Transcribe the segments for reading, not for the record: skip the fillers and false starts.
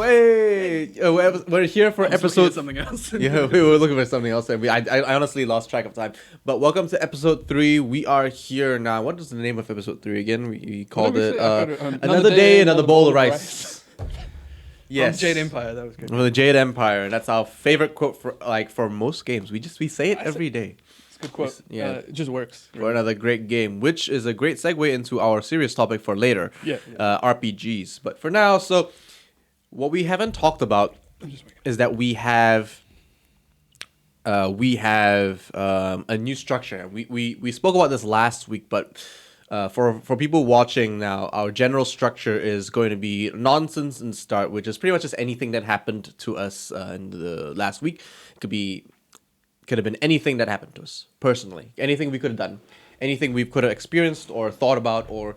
Oh, hey! We're here for episode. Something else. Yeah, we were looking for something else, and I honestly lost track of time. But welcome to episode 3. We are here now. What is the name of episode 3 again? We called it Another Day, Another Bowl of Rice. Yes, From Jade Empire. That was good. From the Jade Empire. That's our favorite quote for most games. We say it every day. It's a good quote. Yeah, it just works. Really. For another great game, which is a great segue into our serious topic for later. Yeah. RPGs. But for now, so what we haven't talked about is that we have a new structure. We spoke about this last week, but for people watching now, our general structure is going to be nonsense and start, which is pretty much just anything that happened to us in the last week. It could have been anything that happened to us personally, anything we could have done, anything we could have experienced or thought about or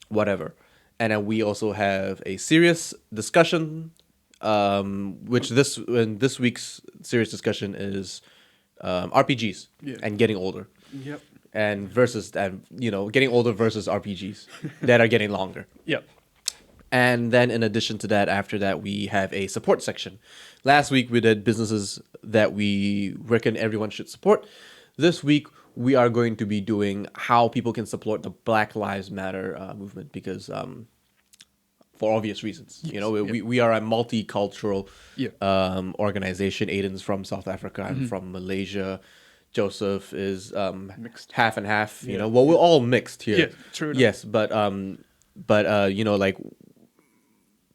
whatever. And then we also have a serious discussion, which this week's serious discussion is RPGs and getting older. Yep. And getting older versus RPGs that are getting longer. Yep. And then in addition to that, after that, we have a support section. Last week, we did businesses that we reckon everyone should support. This week, we are going to be doing how people can support the Black Lives Matter movement because, for obvious reasons, yes. We are a multicultural organization. Aiden's from South Africa. I'm from Malaysia. Joseph is mixed, half and half. You know, well, we're all mixed here. Yeah, true enough. Yes, but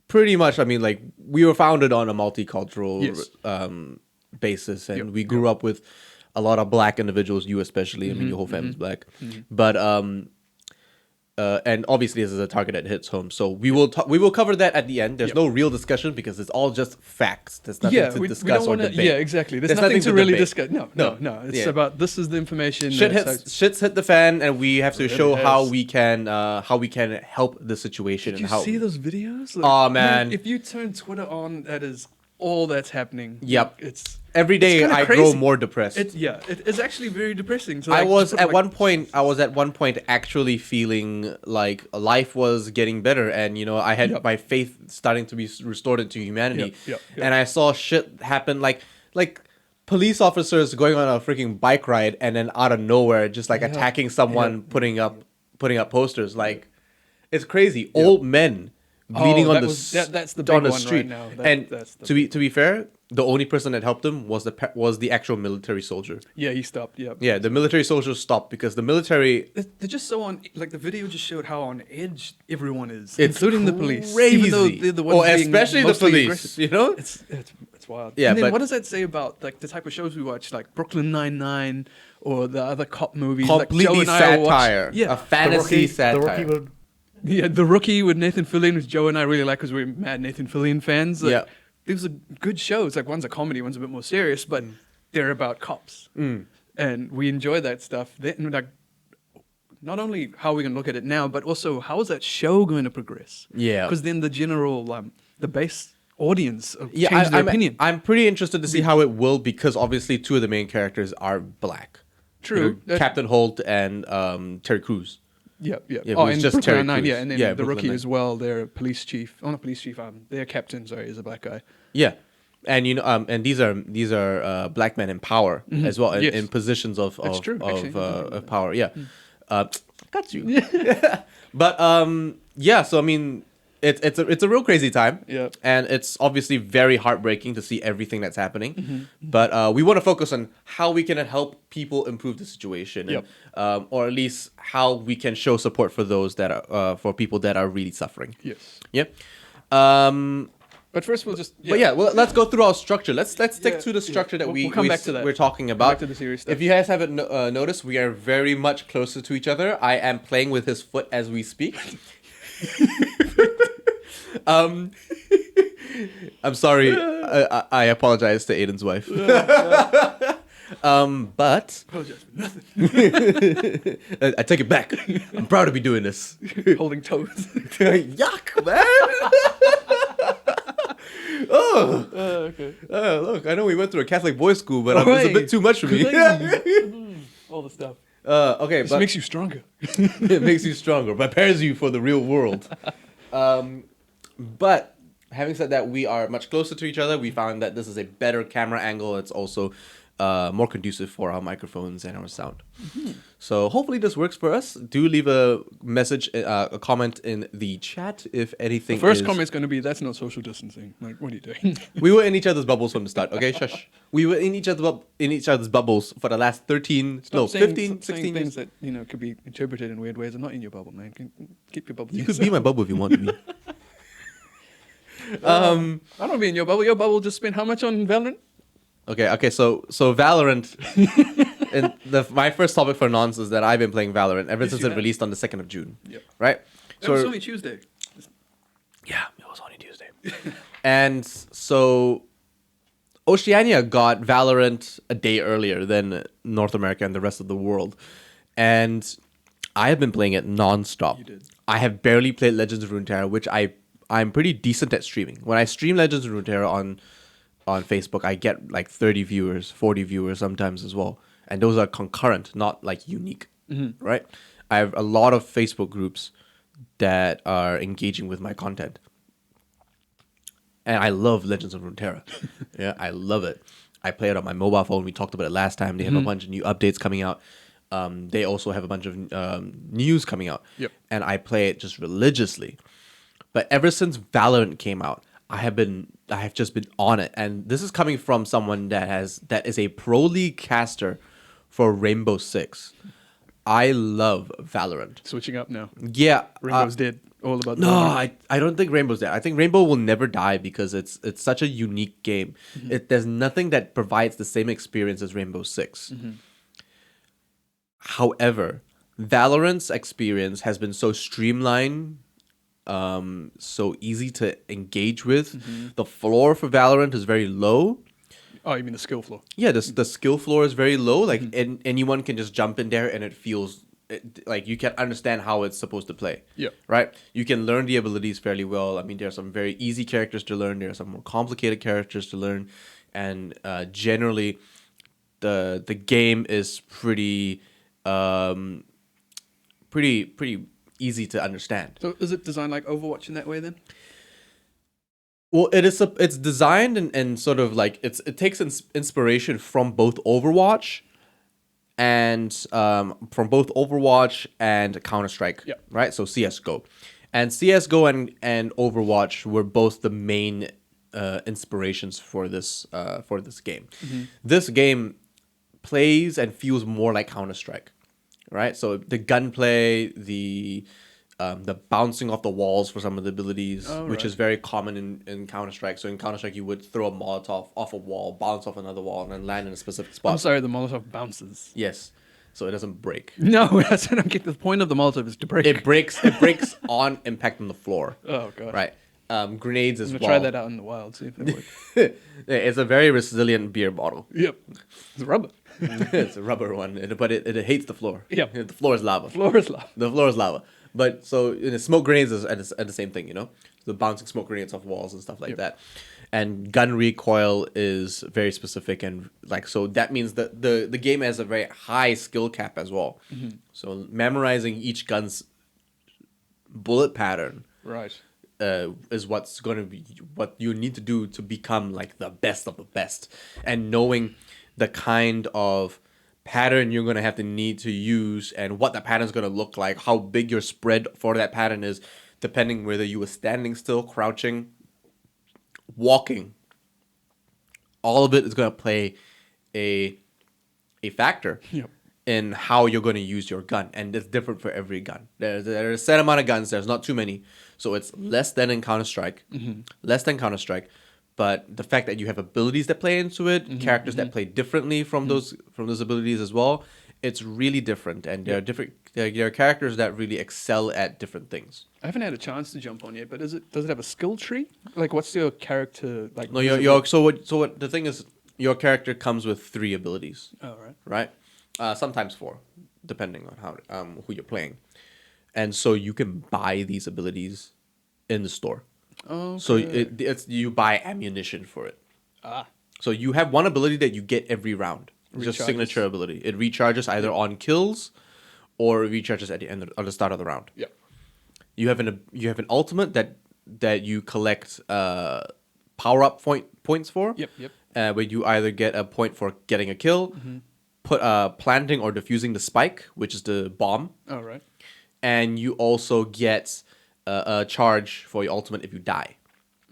pretty much. I mean, like we were founded on a multicultural basis, and we grew up with a lot of black individuals. You especially. I mean, your whole family's black, but and obviously this is a target that hits home. So we will cover that at the end. There's no real discussion because it's all just facts. There's nothing to discuss or debate. Yeah, exactly. There's nothing to really discuss. No. It's about this is the information. Shit's hit the fan, and we have to show how we can help the situation. Did you see those videos? Oh man! If you turn Twitter on, that is all that's happening. Yep. It's every day I grow more depressed. It's actually very depressing. So I was at one point actually feeling like life was getting better, and I had my faith starting to be restored into humanity. And I saw shit happen like police officers going on a freaking bike ride, and then out of nowhere just like attacking someone, putting up posters. Like it's crazy. Old men bleeding on that's the big on the one street. right now. To be fair, the only person that helped him was the actual military soldier. Yeah, he stopped. Yeah. Yeah, the military soldier stopped because the military. They're just so on. Like the video just showed how on edge everyone is, including the police. Crazy. Even though they're the ones especially the police. Aggressive. You know, it's wild. Yeah, and then but what does that say about like the type of shows we watch, like Brooklyn Nine-Nine or the other cop movies? Completely like Joe and satire. Yeah, a fantasy satire. The Rookie with Nathan Fillion, which Joe and I really like because we're mad Nathan Fillion fans. Like, these are good shows. Like one's a comedy, one's a bit more serious, but they're about cops, and we enjoy that stuff. Then, like, not only how we can look at it now, but also how is that show going to progress? Yeah, because then the general, the base audience change their opinion. I'm pretty interested to see how it will because obviously two of the main characters are black. True, Captain Holt and Terry Crews. Yeah. Oh, and just Terry Nine, Crews. and then the Rookie as well. Their police chief, not police chief. Their captain, is a black guy. Yeah, and and these are black men in power as well, in positions of power. Yeah, got you. But so I mean, it's a real crazy time. Yeah, and it's obviously very heartbreaking to see everything that's happening. But we want to focus on how we can help people improve the situation, or at least how we can show support for those that are for people that are really suffering. Yes. Yep. But first we'll just let's go through our structure. Let's stick to the structure that we'll come back to that. We're talking about. Back to the serious stuff. If you guys haven't noticed, we are very much closer to each other. I am playing with his foot as we speak. I'm sorry. I apologize to Aiden's wife. But I take it back. I'm proud to be doing this. Holding toes. Yuck, man. Okay. Look, I know we went through a Catholic boys' school, but it's a bit too much for me. All the stuff. Okay, this makes you stronger. It makes you stronger, prepares you for the real world. But having said that, we are much closer to each other. We found that this is a better camera angle. It's also more conducive for our microphones and our sound. Mm-hmm. So hopefully this works for us. Do leave a message, a comment in the chat if anything. The first comment's going to be, that's not social distancing. Like, what are you doing? We were in each other's bubbles from the start. Okay, shush. We were in each other's bubbles for the last 15, 16 saying years. things that, could be interpreted in weird ways. I'm not in your bubble, man. Keep your bubble. You could be my bubble if you want to be. I don't want to be in your bubble. Your bubble just spent how much on Valorant? Okay. So Valorant. And my first topic for nonce is that I've been playing Valorant ever since it released on the 2nd of June. Yep. Right. It was only Tuesday. Yeah, it was only Tuesday. And so Oceania got Valorant a day earlier than North America and the rest of the world. And I have been playing it nonstop. You did. I have barely played Legends of Runeterra, which I'm pretty decent at streaming. When I stream Legends of Runeterra on Facebook, I get like 30 viewers, 40 viewers sometimes as well. And those are concurrent, not like unique, right? I have a lot of Facebook groups that are engaging with my content. And I love Legends of Runeterra. Yeah, I love it. I play it on my mobile phone. We talked about it last time. They have a bunch of new updates coming out. They also have a bunch of news coming out. Yep. And I play it just religiously. But ever since Valorant came out, I have just been on it. And this is coming from someone that is a pro league caster for Rainbow Six. I love Valorant. Switching up now. Yeah. Rainbow's dead. All about No, Valorant. I don't think Rainbow's dead. I think Rainbow will never die because it's such a unique game. There's nothing that provides the same experience as Rainbow Six. However, Valorant's experience has been so streamlined, so easy to engage with. The floor for Valorant is very low. Oh, you mean the skill floor? Yeah, the skill floor is very low. Like anyone can just jump in there and it feels like you can understand how it's supposed to play. Yeah. Right? You can learn the abilities fairly well. I mean, there are some very easy characters to learn. There are some more complicated characters to learn. And generally, the game is pretty easy to understand. So is it designed like Overwatch in that way then? Well, it's designed and sort of like it takes inspiration from both Overwatch and Counter-Strike. Yep. Right? So CS:GO. And CS:GO and Overwatch were both the main inspirations for this game. This game plays and feels more like Counter-Strike. Right? So the gunplay, the bouncing off the walls for some of the abilities, which is very common in Counter-Strike. So in Counter-Strike, you would throw a Molotov off a wall, bounce off another wall, and then land in a specific spot. I'm sorry, the Molotov bounces. Yes, so it doesn't break. No, that's what I'm getting. The point of the Molotov is to break. It breaks on impact on the floor. Oh, God. Right. Grenades as I'm well. going to try that out in the wild, see if it works. It's a very resilient beer bottle. Yep. It's rubber. It's a rubber one, but it hates the floor. Yep. The floor is lava. Floor is lava. The floor is lava. But so smoke grenades is at the same thing, the bouncing smoke grenades off walls and stuff like that. And gun recoil is very specific, and like so that means that the game has a very high skill cap as well. So memorizing each gun's bullet pattern, Right. is what's going to be what you need to do to become like the best of the best, and knowing the kind of pattern you're going to have to need to use and what that pattern is going to look like, how big your spread for that pattern is, depending whether you were standing still, crouching, walking. All of it is going to play a factor in how you're going to use your gun, and it's different for every gun. There's a set amount of guns. There's not too many, so it's less than in Counter-Strike, But the fact that you have abilities that play into it, characters that play differently from those abilities as well, it's really different. And there are different. There are characters that really excel at different things. I haven't had a chance to jump on yet, but does it have a skill tree? Like, what's your character like? No, what the thing is, your character comes with 3 abilities. Oh, right. Sometimes 4, depending on how who you're playing, and so you can buy these abilities in the store. Oh. So it's you buy ammunition for it. Ah. So you have one ability that you get every round. It's just Recharges. signature ability. It recharges either on kills or it recharges at the end at the start of the round. Yeah. You have an ultimate that that you collect power up points for. Yep. Where you either get a point for getting a kill, planting or defusing the spike, which is the bomb, All right. and you also get a charge for your ultimate if you die.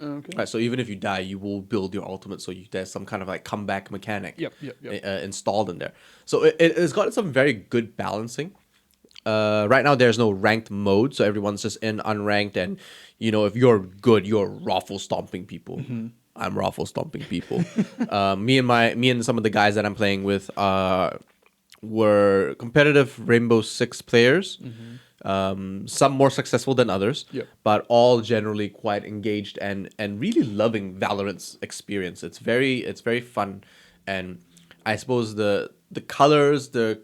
Okay. Right, so even if you die, you will build your ultimate. So there's some kind of like comeback mechanic. Yep. Installed in there. So it's got some very good balancing. Right now there's no ranked mode, so everyone's just in unranked, and if you're good, you're raffle stomping people. I'm raffle stomping people. Me and some of the guys that I'm playing with were competitive Rainbow Six players. Some more successful than others, but all generally quite engaged and really loving Valorant's experience. It's very fun, and I suppose the colors, the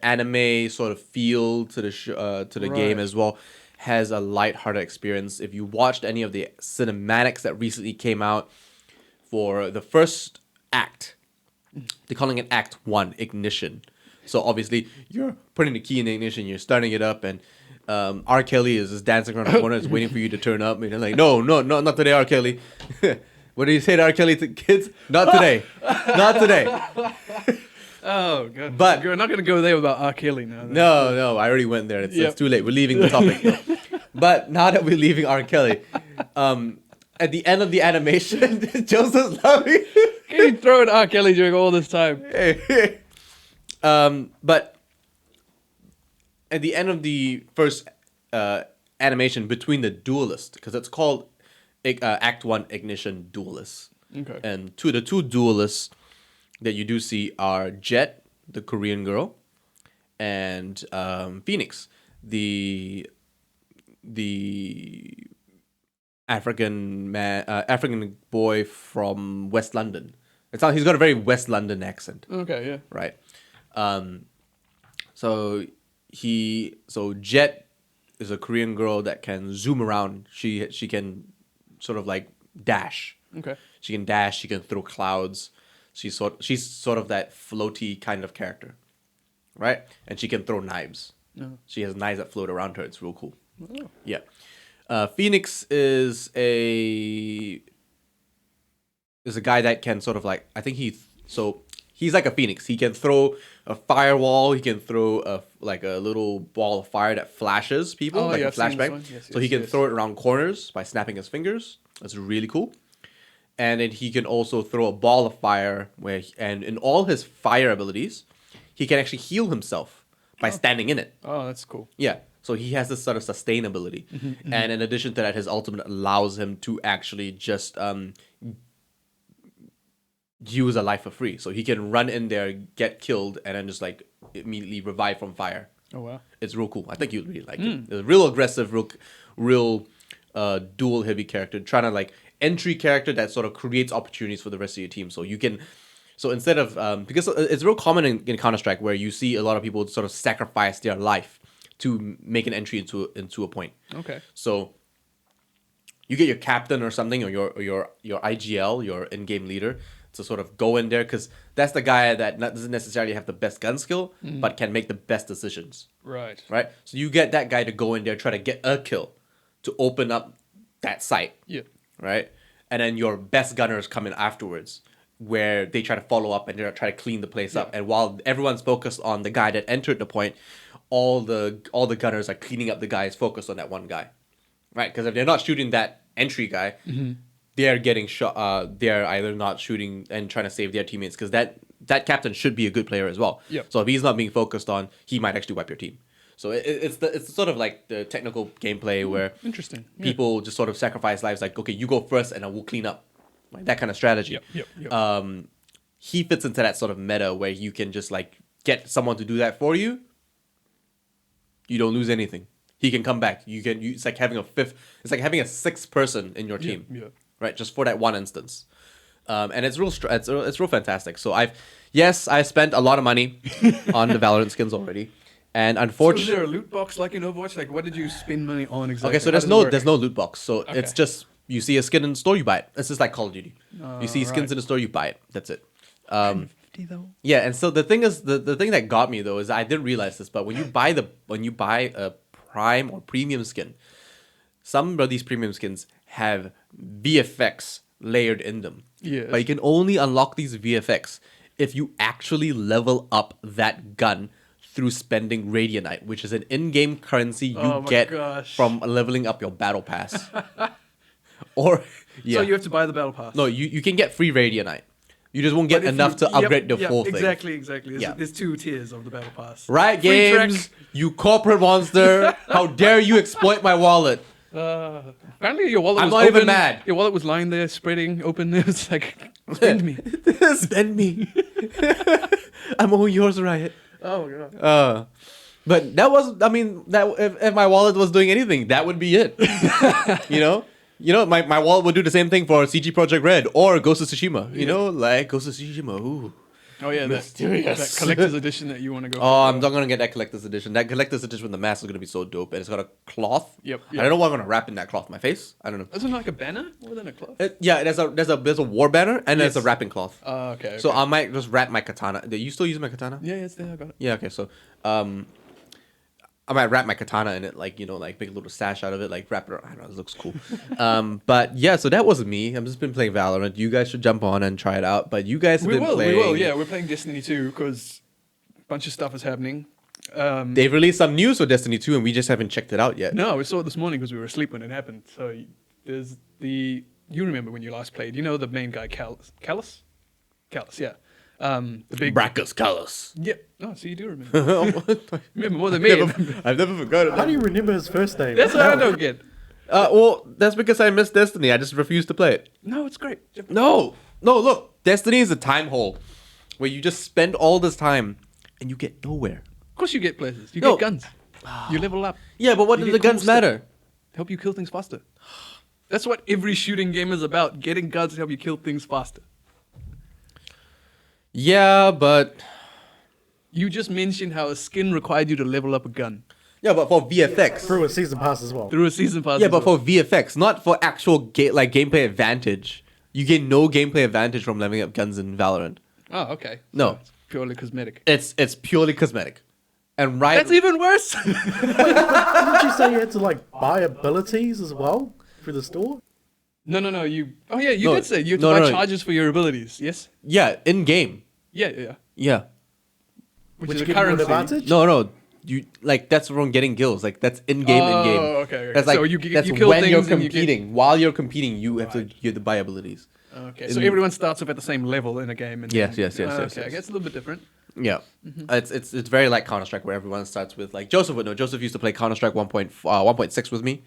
anime sort of feel to the game as well has a lighthearted experience. If you watched any of the cinematics that recently came out for the first act, they're calling it Act 1, Ignition. So obviously you're putting the key in the ignition, you're starting it up, and R. Kelly is just dancing around the corner, is waiting for you to turn up, and you're like, no, not today, R. Kelly. What do you say to R. Kelly to kids? Not today. Not today. Oh, God. But you're not going to go there without R. Kelly now. No, I already went there. It's too late. We're leaving the topic now. But now that we're leaving R. Kelly, at the end of the animation, Joseph's laughing. Can you throw in R. Kelly during all this time? But at the end of the first animation between the duelist, because it's called Act 1 Ignition Duelist. Okay. And the two duelists that you do see are Jet, the Korean girl, and Phoenix, the African boy from West London. He's got a very West London accent. Okay, yeah. Right. So Jet is a Korean girl that can zoom around. She can sort of like dash. Okay. She can dash. She can throw clouds. She's sort of that floaty kind of character, right? And she can throw knives. No. She has knives that float around her. It's real cool. Oh. Yeah. Phoenix is a guy that can sort of like, I think he's like a phoenix. He can throw a firewall. He can throw a little ball of fire that flashes people, like a flashbang. So he can throw it around corners by snapping his fingers. That's really cool. And then he can also throw a ball of fire and in all his fire abilities, he can actually heal himself by standing in it. Oh, that's cool. Yeah. So he has this sort of sustainability. And in addition to that, his ultimate allows him to actually just use a life for free. So he can run in there, get killed, and then just like immediately revive from fire. Oh, wow. It's real cool. I think you'd really like it. It's a real aggressive, real dual heavy character, trying to like entry character that sort of creates opportunities for the rest of your team. So you can, instead of because it's real common in Counter-Strike where you see a lot of people sort of sacrifice their life to make an entry into a point. Okay. So you get your captain or something, or your IGL, your in-game leader, to sort of go in there, because that's the guy that doesn't necessarily have the best gun skill, but can make the best decisions. Right. Right? So you get that guy to go in there, try to get a kill, to open up that site. Yeah. Right? And then your best gunners come in afterwards, where they try to follow up and they try to clean the place up. And while everyone's focused on the guy that entered the point, all the gunners are cleaning up the guys focused on that one guy. Right? Because if they're not shooting that entry guy, they're getting shot. They're either not shooting and trying to save their teammates, because that captain should be a good player as well. Yep. So if he's not being focused on, he might actually wipe your team. So it's sort of like the technical gameplay where interesting. People just sort of sacrifice lives. Like, okay, you go first, and I will clean up. Like that kind of strategy. Yep. He fits into that sort of meta where you can just like get someone to do that for you. You don't lose anything. He can come back. It's like having a sixth person in your team. Yeah. Right, just for that one instance, and it's real fantastic. So I spent a lot of money on the Valorant skins already, and unfortunately, So is there a loot box like in Overwatch? Like, what did you spend money on exactly? okay, so there's no loot box. So it's just you see a skin in the store, you buy it. It's just like Call of Duty. You see skins in the store, you buy it. That's it. 50 though. Yeah, and so the thing is, the thing that got me though is I didn't realize this, but when you buy a prime or premium skin, some of these premium skins have VFX layered in them. Yes. But you can only unlock these VFX if you actually level up that gun through spending Radianite, which is an in-game currency you get from leveling up your battle pass. Or So you have to buy the battle pass. No, you can get free Radianite. You just won't get enough to upgrade the full thing. Exactly. Yeah. There's 2 tiers of the battle pass. Riot Free Games, you corporate monster! How dare you exploit my wallet? Apparently your wallet I'm was not open. even mad. Your wallet was lying there, spreading open. It's like, spend me. Spend me. I'm all yours, Riot. Oh my god. But that was, I mean, that if my wallet was doing anything, that would be it. You know, my wallet would do the same thing for CG Project Red or Ghost of Tsushima. You know, like Ghost of Tsushima. Ooh. Oh yeah, mysterious. that collector's edition that you want to go. Oh, I'm not gonna get that collector's edition. That collector's edition with the mask is gonna be so dope, and it's got a cloth. Yep. I don't know what I'm gonna wrap in that cloth. My face? I don't know. Isn't it like a banner more than a cloth? Yeah, there's a war banner and there's a wrapping cloth. Okay. So I might just wrap my katana. Do you still use my katana? Yeah, it's there. I got it. Yeah. Okay. So I might wrap my katana in it, like, you know, like make a little sash out of it, like wrap it around. I don't know, it looks cool. But yeah, so that wasn't me. I've just been playing Valorant. You guys should jump on and try it out. But you guys have been playing. We will. Yeah, we're playing Destiny 2 because a bunch of stuff is happening. They've released some news for Destiny 2 and we just haven't checked it out yet. No, we saw it this morning because we were asleep when it happened. So there's you remember when you last played? You know the main guy, Callus, yeah. The big Brackus Callus. Yeah. No, so you do remember. Remember more than me. I've never forgotten. How do you remember his first name? That's what I don't get. Well, that's because I missed Destiny. I just refuse to play it. No, it's great. No, look. Destiny is a time hole where you just spend all this time and you get nowhere. Of course you get places. You No. get guns. You level up. Yeah, but what You do get the cool guns stuff. matter? Help you kill things faster. That's what every shooting game is about. Getting guns to help you kill things faster. Yeah, but... You just mentioned how a skin required you to level up a gun. Yeah, but for VFX. Through a season pass as well. Through a season pass. Yeah, as but well. for VFX, not for actual gameplay advantage. You gain no gameplay advantage from leveling up guns in Valorant. Oh, okay. No. So it's purely cosmetic. It's purely cosmetic. And right... That's even worse. Didn't you say you had to like buy abilities as well through the store? No. You. Oh yeah, you No, did say you have to no, buy no. charges for your abilities. Yes. Yeah, in-game. Yeah. Yeah. Which is Which a give you an currency. advantage? No. You like that's from getting gills. Like that's in-game. Oh, okay. That's like So you that's kill when you're things and you get- competing. While you're competing, you have to buy abilities. Okay. So everyone starts off at the same level in a game. And Yes, then- yes, yes, yes, Okay, I yes. guess a little bit different. Yeah, it's very like Counter Strike where everyone starts with like Joseph would know. Joseph used to play Counter Strike 1.6 with me.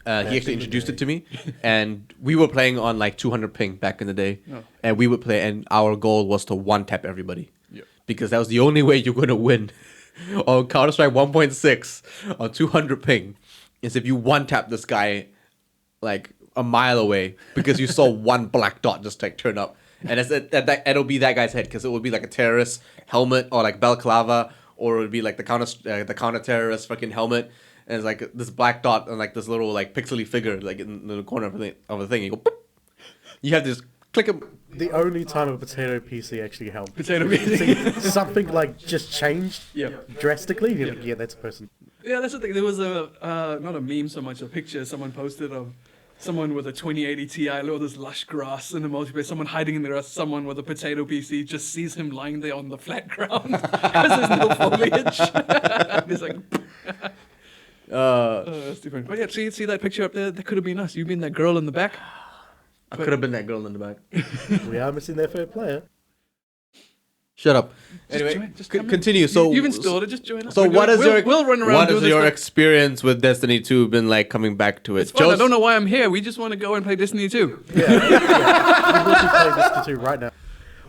He actually introduced it to me, and we were playing on like 200 ping back in the day, Oh. and we would play. And our goal was to one tap everybody, Yep. because that was the only way you're gonna win on Counter Strike 1.6 on 200 ping, is if you one tap this guy like a mile away because you saw one black dot just like turn up. And it'll be that guy's head because it would be like a terrorist helmet or like balaclava, or it would be like the counter terrorist fucking helmet, and it's like this black dot and like this little like pixely figure like in the corner of the thing. You go, boop. You have to just click him. The only time a potato PC actually helped. Potato PC. Something like just changed Yep. drastically. You're like, yeah, that's a person. Yeah, that's the thing. There was not a meme so much, a picture someone posted of someone with a 2080 Ti, all this lush grass in the multiplayer, someone hiding in the grass, someone with a potato PC just sees him lying there on the flat ground because there's no foliage. He's like, that's different. But yeah, see that picture up there? That could have been us. You've been that girl in the back. I could have been that girl in the back. We are missing their third player. Shut up. Just Anyway, join, just come in. continue. So You've installed it. Just join us. So We'll what do it. is We'll run around what doing is this your stuff. experience with Destiny 2 been like coming back to it? It's fun. I don't know why I'm here. We just want to go and play Destiny 2. We literally play this 2 right now.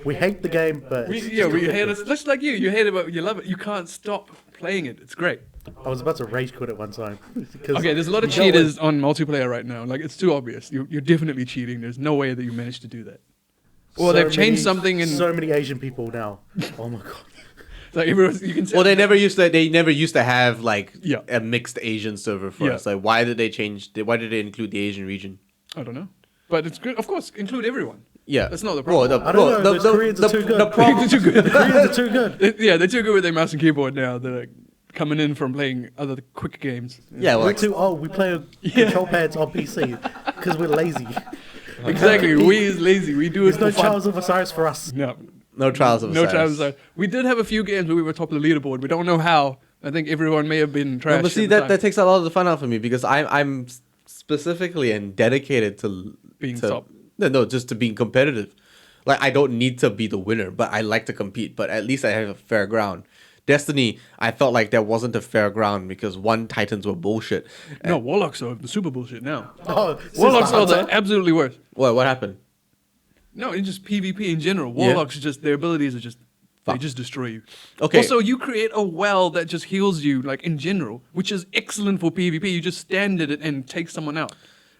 We hate the game, but We hate it. Just like you. You hate it, but you love it. You can't stop playing it. It's great. I was about to rage quit at one time. 'Cause Okay, there's a lot of you know cheaters on multiplayer right now. Like, it's too obvious. You're definitely cheating. There's no way that you managed to do that. Or so they've changed many- something and so many Asian people now. Oh my god. like everyone, you can. Well, they never used to have like Yeah. a mixed Asian server for Yeah. us. Like, why did they change? Why did they include the Asian region? I don't know, but it's good. Of course, include everyone. Yeah, That's not the Well, problem. I don't know, those Koreans are too good. The problem, The Koreans are too good. Yeah, they're too good with their mouse and keyboard now. They're like, coming in from playing other quick games. Yeah, well, We're like, too old. We play with control pads on PC because we're lazy. Exactly. We is lazy. We do it There's no for fun. Trials of Osiris for us. No. no trials of No Osiris. times. We did have a few games where we were top of the leaderboard. We don't know how. I think everyone may have been trash. No, but see, at the that, time. that takes a lot of the fun out for me because I'm specifically and dedicated to Being to, top. No, just to being competitive. Like, I don't need to be the winner, but I like to compete. But at least I have a fair ground. Destiny, I felt like there wasn't a fair ground because one Titans were bullshit. No, Warlocks are the super bullshit now. Oh, Warlocks are the Hunter. absolutely worst. What happened? No, in just PvP in general. Yeah. Warlocks just their abilities are just they Fuck. just destroy you. Okay. Also, you create a well that just heals you, like in general, which is excellent for PvP. You just stand it and take someone out.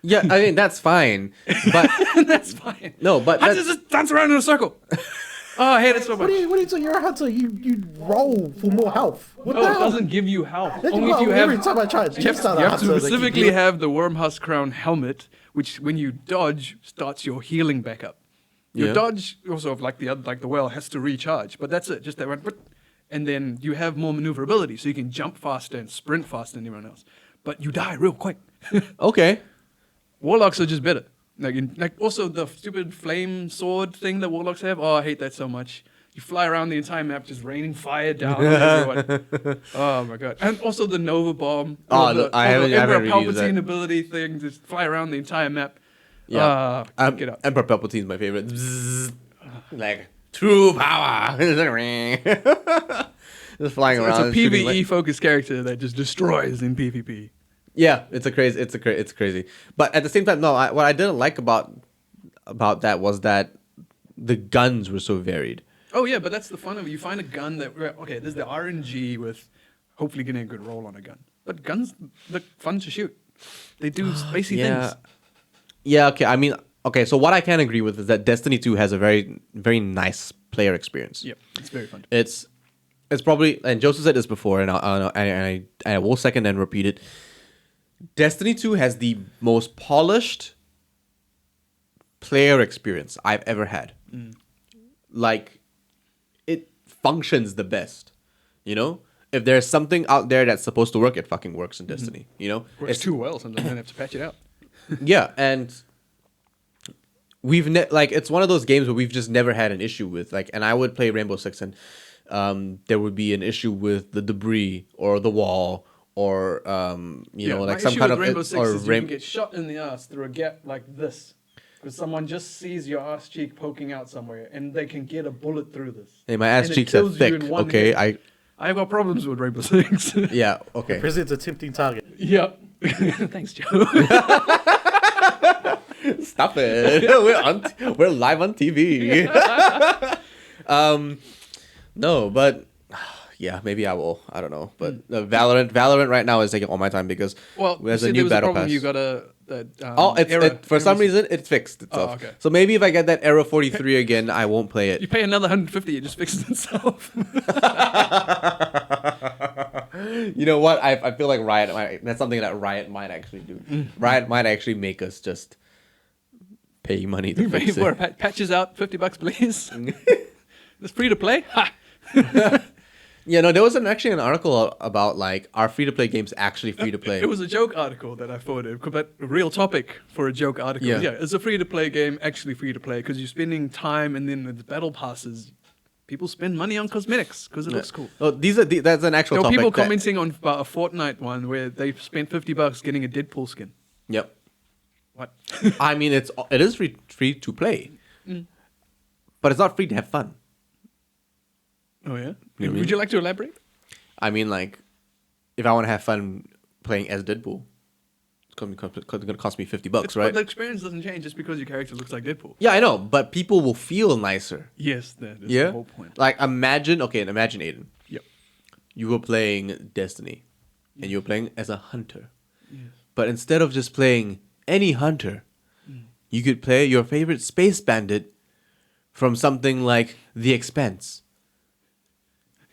Yeah, I mean that's fine, but That's fine. no, but Hunters just dance around in a circle. Oh, I hate it so What much. are you doing? You're a hunter. You roll for more health. What No, the it hell? doesn't give you health. Then Only if you every have. time I try, You have, start you a have to hunter, they keep specifically doing- have the Wormhusk Crown helmet, which when you dodge starts your healing back up. Your Yeah. dodge also like the well has to recharge, but that's it. Just that one, and then you have more maneuverability, so you can jump faster and sprint faster than everyone else. But you die real quick. okay. Warlocks are just better. Like also the stupid flame sword thing that Warlocks have. Oh, I hate that so much. You fly around the entire map just raining fire down on everyone. Oh my god! And also the Nova Bomb. Oh, or the, I haven't Emperor really used Palpatine that. ability thing. Just fly around the entire map. Yeah. Get out. Emperor Palpatine's my favorite. Bzzz. Like true power. Just flying It's around. a shooting PVE focused character that just destroys in PvP. Yeah, it's crazy. But at the same time, no. What I didn't like about that was that the guns were so varied. Oh yeah, but that's the fun of it. You find a gun that okay, there's the RNG with hopefully getting a good roll on a gun. But guns look fun to shoot. They do spacey things. Yeah. Okay. I mean, okay. So what I can agree with is that Destiny 2 has a very, very nice player experience. Yep, it's very fun. It's probably, and Joseph said this before, and I will second and repeat it. Destiny 2 has the most polished player experience I've ever had. Like, it functions the best. You know, if there's something out there that's supposed to work, it fucking works in Destiny. You know, Works too well. Sometimes I have to patch it out. yeah, and we've it's one of those games where we've just never had an issue with. Like, and I would play Rainbow Six, and there would be an issue with the debris or the wall or you know, like my some issue kind with of Rainbow Six or is you can get shot in the ass through a gap like this. Because someone just sees your ass cheek poking out somewhere, and they can get a bullet through this. Hey, my ass And it cheeks are kills you thick. in one Okay, hit. I've got problems with Rainbow Six. yeah, okay. Presents a tempting target. Yep. Thanks, Joe. Stop it. We're live on TV. No, but yeah, maybe I will. I don't know, but Valorant right now is taking all my time because there's a new battle pass. You got a For some reason it fixed itself. okay. So maybe if I get that error 43 again, I won't play it. You pay another 150, it just fixes itself. You know what? I feel like that's something that Riot might actually do. Riot might actually make us just pay money to fix For it. patches out, $50, please. It's free to play. Ha! Yeah, no, there was actually an article about like, are free to play games actually free to play? It was a joke article that I forwarded, but a real topic for a joke article. Yeah. Yeah, it's a free to play game, actually free to play, because you're spending time, and then the battle passes. People spend money on cosmetics because it looks cool. Oh, that's an actual There were topic. people that- commenting on about a Fortnite one where they spent $50 getting a Deadpool skin. Yep. What? I mean, it is free to play, but it's not free to have fun. Oh yeah. You mean? Would you like to elaborate? I mean, like, if I want to have fun playing as Deadpool, it's going to cost me $50, But right? the experience doesn't change just because your character looks like Deadpool. Yeah, I know, but people will feel nicer. Yes, that is Yeah, the whole point. like imagine Aiden. Yep. You were playing Destiny, and you were playing as a hunter. But instead of just playing any hunter, you could play your favorite space bandit from something like The Expanse.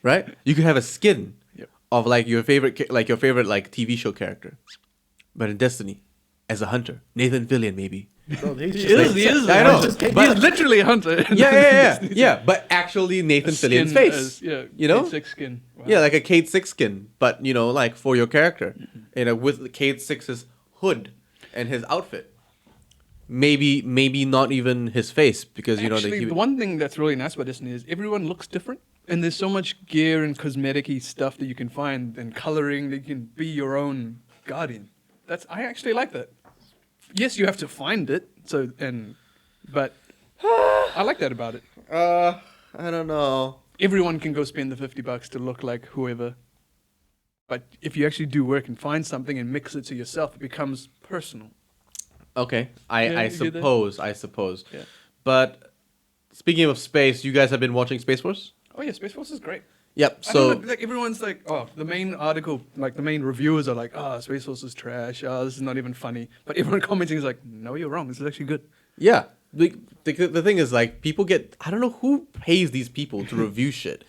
Right? You could have a skin of like your favorite TV show character, but in Destiny, as a hunter, Nathan Fillion maybe. Bro, he's He just is. like- He is. I know, Just came but- He's literally a hunter. Yeah. But actually, Nathan Fillion's Skin face. as- yeah. You know? Kate Six skin. Wow. Yeah, like a Cade 6 skin, but like for your character, with Cade 6's hood and his outfit. Maybe not even his face because Actually, the one thing that's really nice about Destiny is everyone looks different, and there's so much gear and cosmetic-y stuff that you can find and coloring that you can be your own guardian. I actually like that. Yes, you have to find it. But I like that about it. I don't know. Everyone can go spend the $50 to look like whoever. But if you actually do work and find something and mix it to yourself, it becomes personal. Okay, Yeah, I you get that? suppose. Yeah. But speaking of space, you guys have been watching Space Force? Oh yeah, Space Force is great. Yep. I So don't know, like everyone's like, oh, the main article, like the main reviewers are like, oh, Space Force is trash. Oh, this is not even funny. But everyone commenting is like, no, you're wrong. This is actually good. yeah, the thing is like people get, I don't know who pays these people to review shit.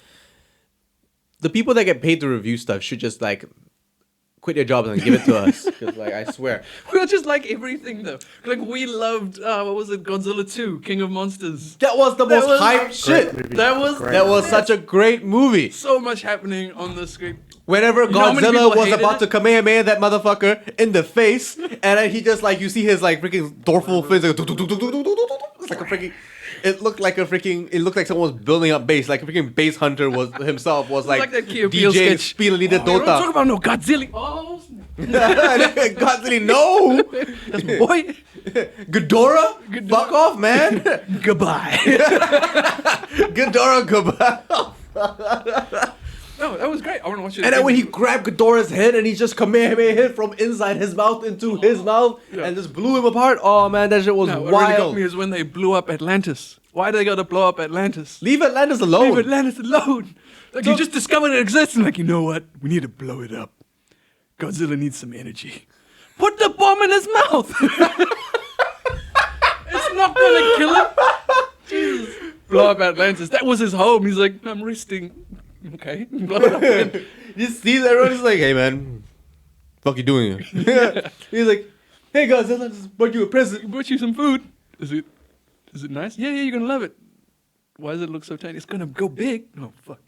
The people that get paid to review stuff should just like quit their jobs and give it to us. Because like I swear, We're just like everything though. Like we loved, what was it, Godzilla 2, King of Monsters. that was the That most was- hyped Great shit. movie. That was Great That was movie. such a great movie. so much happening on the screen. Whenever You know how many Godzilla people was hated about it? to Kamehameha that motherfucker in the face, and then he just like you see his like freaking dorsal fins like, it's like a freaking. It looked like someone was building up base, like a freaking base hunter was himself was like, like that Key and Peele DJ sketch. Spieleni the You don't talk Dota. about no Godzilla. Oh, Godzilla, no, that's my boy. Ghidorah, fuck off, man. Goodbye. Ghidorah, goodbye. No, that was great. I want to watch it. And then again. when he grabbed Ghidorah's head and he just Kamehameha hit from inside his mouth into his mouth Yeah. and just blew him apart. Oh man, that shit was No, what really got wild. me is when they blew up Atlantis. Why they gotta blow up Atlantis? Leave Atlantis alone. Leave Atlantis alone. Like you just discovered it exists, and like you know what? We need to blow it up. Godzilla needs some energy. Put the bomb in his mouth. It's not gonna kill him. Jesus. Blow up Atlantis. That was his home. He's like, I'm resting. Okay. Blow it up again. You see, everyone's like, "Hey man, fuck you doing here?" He's like, "Hey Godzilla, just brought you a present." Brought you some food. Is it nice? Yeah, you're gonna love it. Why does it look so tiny? It's gonna go big. Oh fuck.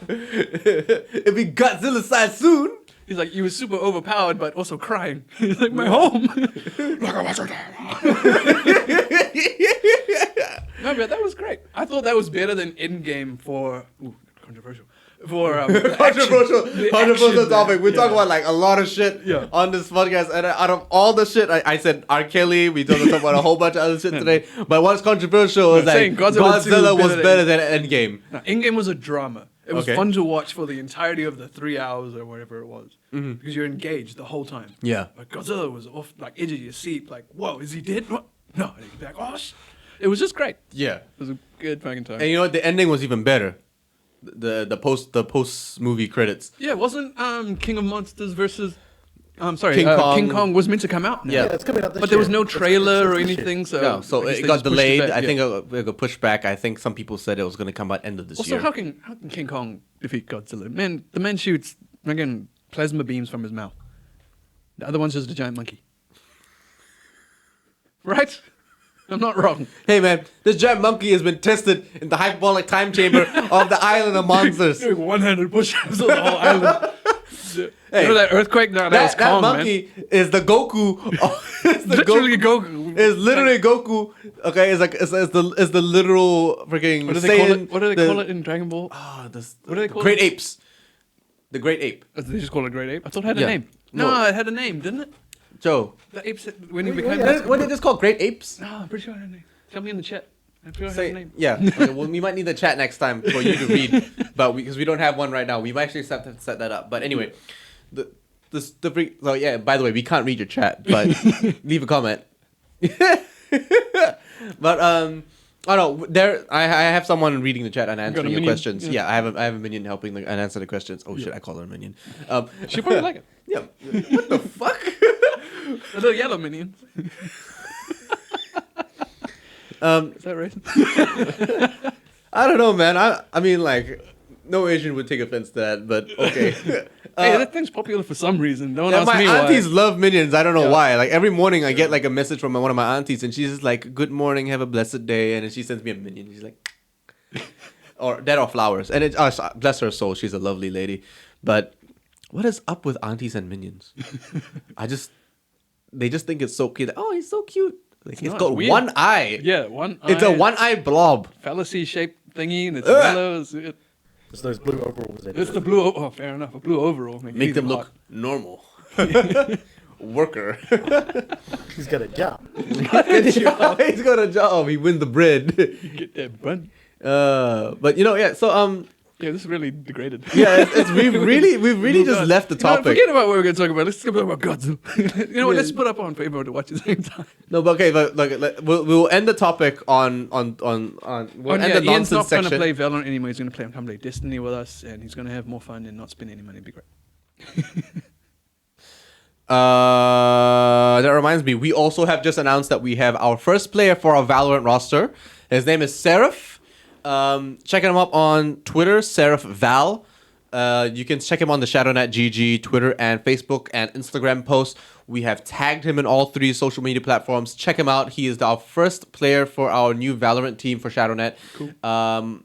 It'll be Godzilla size soon. He's like, you were super overpowered, but also crying. He's like, my home. No, but that was great. I thought that was better than Endgame for controversial. For the Controversial action, topic. We yeah. talk about like a lot of shit Yeah. on this podcast, and out of all the shit, I said R. Kelly. We talked about a whole bunch of other shit today. But what's controversial is like saying Godzilla 2 Godzilla was better better than Endgame. No, Endgame was a drama. It was Okay. fun to watch for the entirety of the 3 hours or whatever it was. Because you're engaged the whole time. Yeah. But Godzilla was off, like, edge of your seat. Like, whoa, is he dead? What? No. And he's back. Oh, it was just great. Yeah. It was a good fucking time. And you know what? The ending was even better. The post movie credits. Yeah, wasn't King of Monsters versus sorry, King Kong. King Kong was meant to come out now. Yeah. Yeah, it's coming out this But there was year. no It's trailer or this year. anything, so No, so I guess it they got just pushed delayed. back, I yeah. think it got pushed back. I think some people said it was going to come out end of this Also, year. how can King Kong defeat Godzilla? Man, the man shoots again plasma beams from his mouth. The other one's just a giant monkey. Right? I'm not wrong. Hey man, this giant monkey has been tested in the hyperbolic time chamber of the island of monsters. Doing one-handed push-ups on the whole island. Hey, Remember that earthquake? No, that was that Kong, monkey is the Goku. It's the Literally Goku. Goku. It's literally Goku. Okay, it's like it's the literal freaking. What do they call Saiyan- it? What do they call it in Dragon Ball? Ah, this, What do they call Great it? apes. The great ape. They just call it Great Ape. I thought it had Yeah. a name. No. No, it had a name, didn't it? Joe. The apes when he Wait, became. wait, What did this called? Great apes? No, I'm pretty sure it had a name. Tell me in the chat. I'm pretty sure it had Say, a name. yeah. Okay, well, we might need the chat next time for you to read, but because we don't have one right now, we might actually have to set that up. But anyway, so yeah. By the way, we can't read your chat, but leave a comment. But I don't know. There, I have someone reading the chat and answering your minion? questions. Yeah. Yeah, I have a minion helping and answer the questions. Oh shit, I call her a minion. She probably like it. Yeah. What the fuck? The little yellow minions. Is that racist? I don't know, man. I mean, like, no Asian would take offense to that, but okay. Hey, that thing's popular for some reason. Don't Yeah, ask my me aunties why. love Minions. I don't know Yeah. why. Like every morning, I get like a message from one of my aunties, and she's just like, "Good morning, have a blessed day," and then she sends me a Minion. She's like, or that or flowers, and it. Bless her soul, she's a lovely lady. But what is up with aunties and Minions? They just think it's so cute. Oh, he's so cute. Like, it's not, got it's weird. one eye. Yeah, one eye. It's a one-eye blob. Fallacy-shaped thingy, and it's yellow. It's those blue overalls. It's the blue. Oh, fair enough. A blue overall. Make them look normal. Worker. He's got a job. He's got a job. He wins the bread. Get that bun. But yeah. So Yeah, this is really degraded. yeah, we've really just left the You know, topic. forget about what we're going to talk about. Let's talk about Godzilla. You know what? Let's put up on for everyone to watch at the same time. No, but okay, but we'll end the topic on we'll end the Ian's nonsense not going to section. play Valorant anymore. He's going to come play Destiny with us, and he's going to have more fun and not spend any money. It'd be great. That reminds me, we also have just announced that we have our first player for our Valorant roster. His name is Seraph. Check him up on Twitter, Seraph Val. You can check him on the Shadownet GG, Twitter and Facebook and Instagram posts. We have tagged him in all 3 social media platforms. Check him out. He is our first player for our new Valorant team for Shadownet. Cool.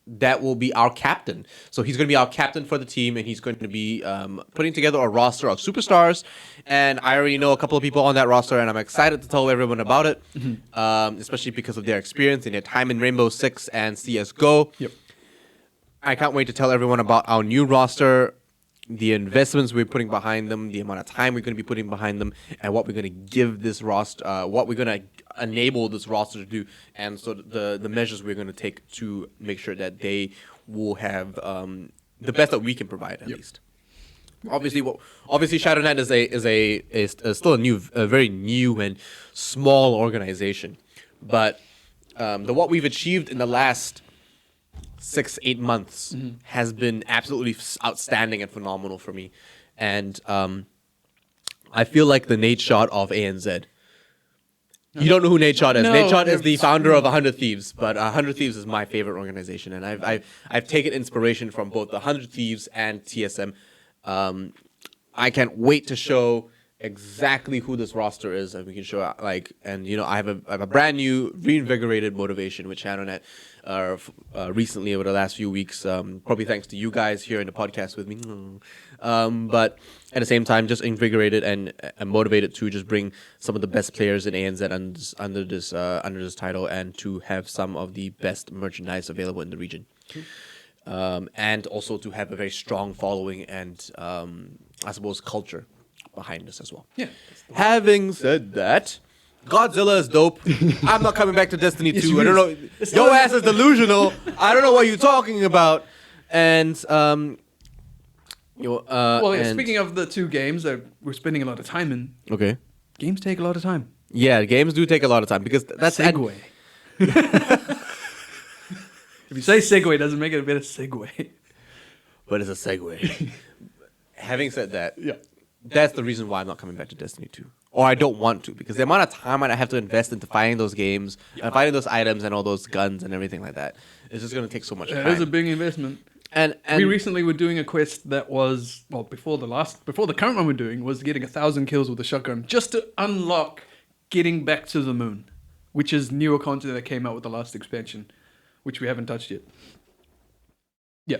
That will be our captain. So he's going to be our captain for the team, and he's going to be putting together a roster of superstars. And I already know a couple of people on that roster, and I'm excited to tell everyone about it, especially because of their experience and their time in Rainbow Six and CSGO. Yep. I can't wait to tell everyone about our new roster, the investments we're putting behind them, the amount of time we're going to be putting behind them, and what we're going to give this roster, what we're going to enable this roster to do, and so the measures we're going to take to make sure that they will have the best that we can provide at least. Obviously, Shadownet is still a very new and small organization, but what we've achieved in the last 6-8 months has been absolutely outstanding and phenomenal for me, and I feel like the Nate Shot of ANZ. You don't know who Nate Shot is. No, Nate Shot is the founder of 100 Thieves, but 100 Thieves is my favorite organization, and I've taken inspiration from both the 100 Thieves and TSM. I can't wait to show exactly who this roster is, and we can show I have a brand new reinvigorated motivation with Shadownet recently over the last few weeks, probably thanks to you guys here in the podcast with me. But at the same time, just invigorated and motivated to just bring some of the best players in ANZ under this title, and to have some of the best merchandise available in the region. And also to have a very strong following and I suppose culture behind us as well. Yeah. Having said that, Godzilla is dope. I'm not coming back to Destiny 2. you I don't know. Your ass is delusional. I don't know what you're talking about. And speaking of the 2 games that we're spending a lot of time in, okay, games take a lot of time. yeah, games do take a lot of time because that's Segue. If you say segue, it doesn't make it a bit of segue. but it's a segue. Having said that, Yeah. that's the reason why I'm not coming back to Destiny 2. Or I don't want to, because the amount of time I have to invest into finding those games, and finding those items and all those guns and everything like that, it's just going to take so much time. It is a big investment. And we recently were doing a quest that was, before the current one we're doing, was getting 1,000 kills with a shotgun, just to unlock getting back to the moon, which is newer content that came out with the last expansion, which we haven't touched yet. Yeah.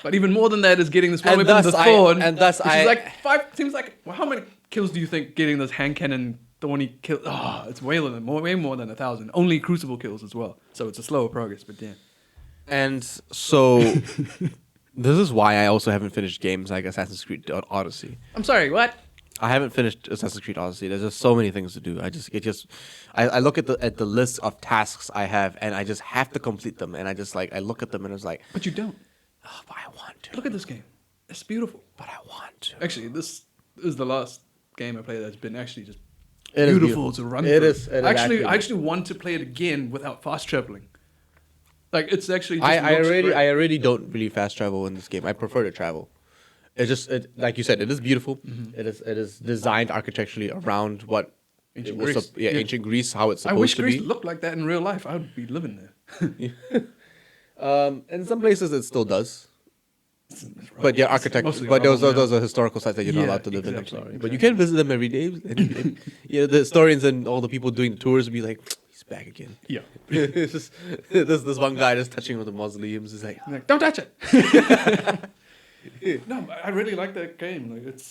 But even more than that is getting this one And weapon, thus the I- Thorn, and thus which I- is like 5, seems like, well, how many kills do you think getting this hand cannon thorny kill? It's way more than 1,000. Only Crucible kills as well. So it's a slower progress, but damn. And so this is why I also haven't finished games like Assassin's Creed Odyssey. I'm sorry, what? I haven't finished Assassin's Creed Odyssey. There's just so many things to do. I look at the list of tasks I have, and I just have to complete them. And I look at them and it's like, But you don't. oh, but I want to. Look at this game. It's beautiful. But I want to. Actually, this is the last game I played that's been actually just It is beautiful to run It through. is. It is I actually want to play it again without fast traveling. Like, it's actually just I looks great. already don't really fast travel in this game. I prefer to travel. Like you said, it is beautiful. Mm-hmm. It is designed architecturally around what Ancient it was Greece. yeah, ancient Greece, how it's I supposed wish to Greece be. looked like that in real life. I would be living there. In some places it still does. But yeah, architect. Mostly But rubble those now. are historical sites that you're not Yeah, allowed to live in. I'm exactly, sorry, but you can visit them every day. The historians and all the people doing the tours will be like, he's back again. Yeah. It's just, there's this one guy just touching on the mausoleums. He's like, Like, don't touch it. No, but I really like that game. Like it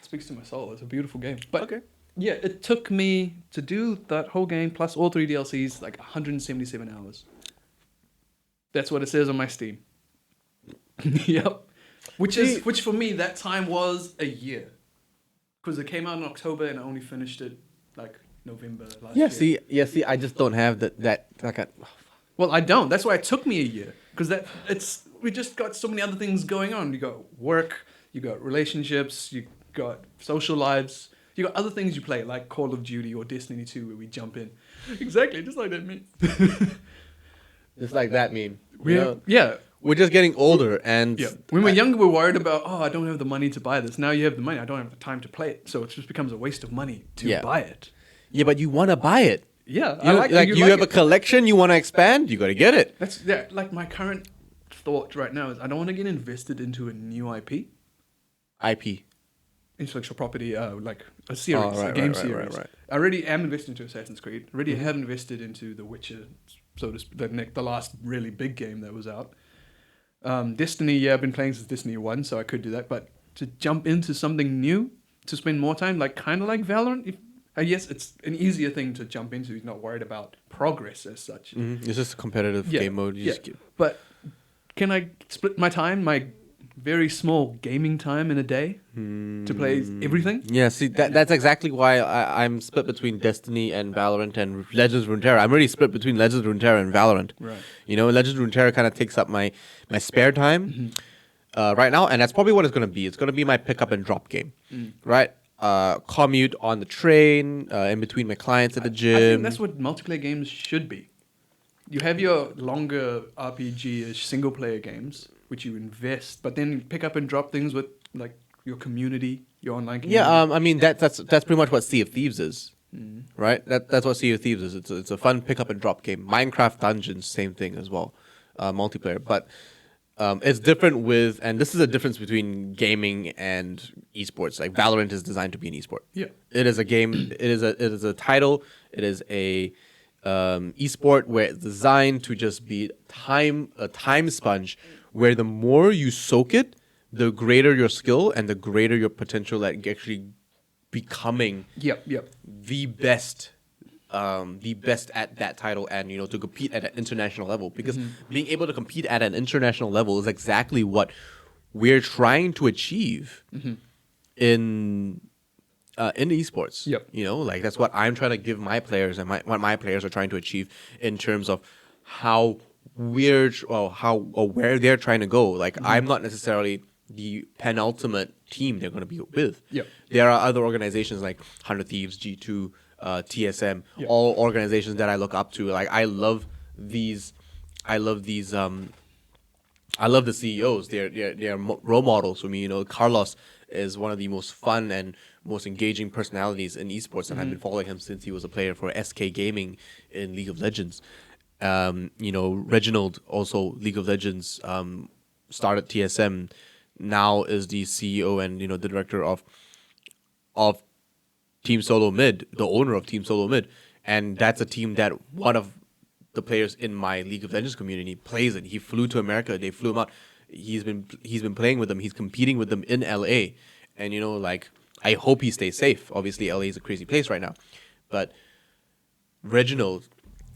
speaks to my soul. It's a beautiful game. But okay. yeah, it took me to do that whole game plus all 3 DLCs like 177 hours. That's what it says on my Steam. Yep. Which for me that time was a year. Because it came out in October and I only finished it like November last year. See, I just don't have that like Well, I don't. That's why it took me a year. Because we just got so many other things going on. You got work, you got relationships, you got social lives, you got other things you play like Call of Duty or Destiny 2 where we jump in. Exactly, just like that meme. just like that meme. Yeah. We're just getting older, and When we're younger, we're worried about, I don't have the money to buy this. Now you have the money, I don't have the time to play it. So it just becomes a waste of money to buy it. Yeah, but you want to buy it. Yeah, You have a collection, you want to expand, you got to get it. That's like my current thought right now is I don't want to get invested into a new IP. IP. Intellectual property, like a series, a game series. Right. I already am invested into Assassin's Creed. I already have invested into The Witcher, so to speak, the last really big game that was out. Destiny, I've been playing since Destiny 1, so I could do that. But to jump into something new, to spend more time, like kind of like Valorant, yes, it's an easier thing to jump into. You're not worried about progress as such. Mm-hmm. It's just a competitive game mode. But can I split my time, my very small gaming time in a day to play everything? Yeah, see, that's exactly why I'm split between Destiny and Valorant and Legends of Runeterra. I'm really split between Legends of Runeterra and Valorant. Right. Legends of Runeterra kind of takes up my spare time right now, and that's probably what it's going to be. It's going to be my pick up and drop game, right? Commute on the train, in between my clients at the gym. I think that's what multiplayer games should be. You have your longer RPG-ish single-player games, which you invest, but then pick up and drop things with like your community, your online community. Yeah, I mean that's pretty much what Sea of Thieves is, right? That's what Sea of Thieves is. It's a fun pick up and drop game. Minecraft Dungeons, same thing as well, multiplayer. But it's different and this is a difference between gaming and esports. Like Valorant is designed to be an esport. Yeah, it is a game. It is a title. It is a esport where it's designed to just be a time sponge, where the more you soak it, the greater your skill and the greater your potential at actually becoming the best at that title, and to compete at an international level. Because being able to compete at an international level is exactly what we're trying to achieve in esports. Like that's what I'm trying to give my players, and what my players are trying to achieve in terms of how where they're trying to go. Like I'm not necessarily the penultimate team they're going to be with. There are other organizations like 100 Thieves, G2, TSM, all organizations that I look up to. Like I love the CEOs. They're role models for me. Carlos is one of the most fun and most engaging personalities in esports, and I've been following him since he was a player for SK Gaming in League of Legends. Reginald, also League of Legends, started TSM, now is the CEO and the director of Team Solo Mid, the owner of Team Solo Mid, and that's a team that one of the players in my League of Legends community plays in. He flew to America. They flew him out. He's been playing with them. He's competing with them in LA, and I hope he stays safe. Obviously, LA is a crazy place right now, but Reginald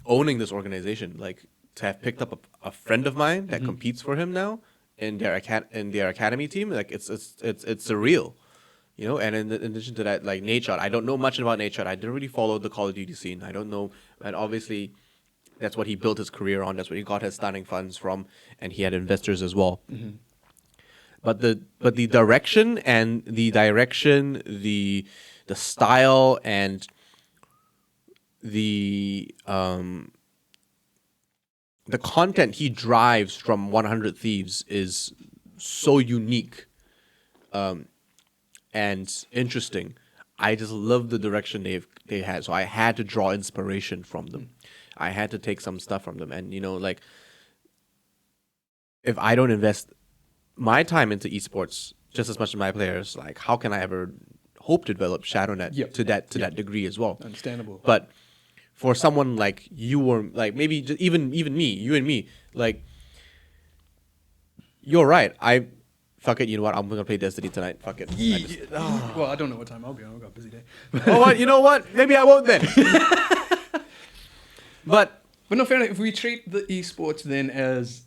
owning this organization, like to have picked up a friend of mine that competes for him now in their academy team, like it's surreal. And in addition to that, like Nadeshot, I don't know much about Nadeshot. I didn't really follow the Call of Duty scene. I don't know, and obviously that's what he built his career on. That's what he got his starting funds from, and he had investors as well. But the direction, the style, and the content he drives from 100 Thieves is so unique and interesting. I just love the direction they had. So I had to draw inspiration from them. I had to take some stuff from them. And like if I don't invest my time into esports just as much as my players. Like, how can I ever hope to develop Shadownet to that degree as well? Understandable. But for someone like you or like maybe just even me, you and me, like, you're right. Fuck it. You know what? I'm gonna play Destiny tonight. Fuck it. Well, I don't know what time I'll be on. I've got a busy day. Oh, what? You know what? Maybe I won't then. But no, fair enough. If we treat the esports then as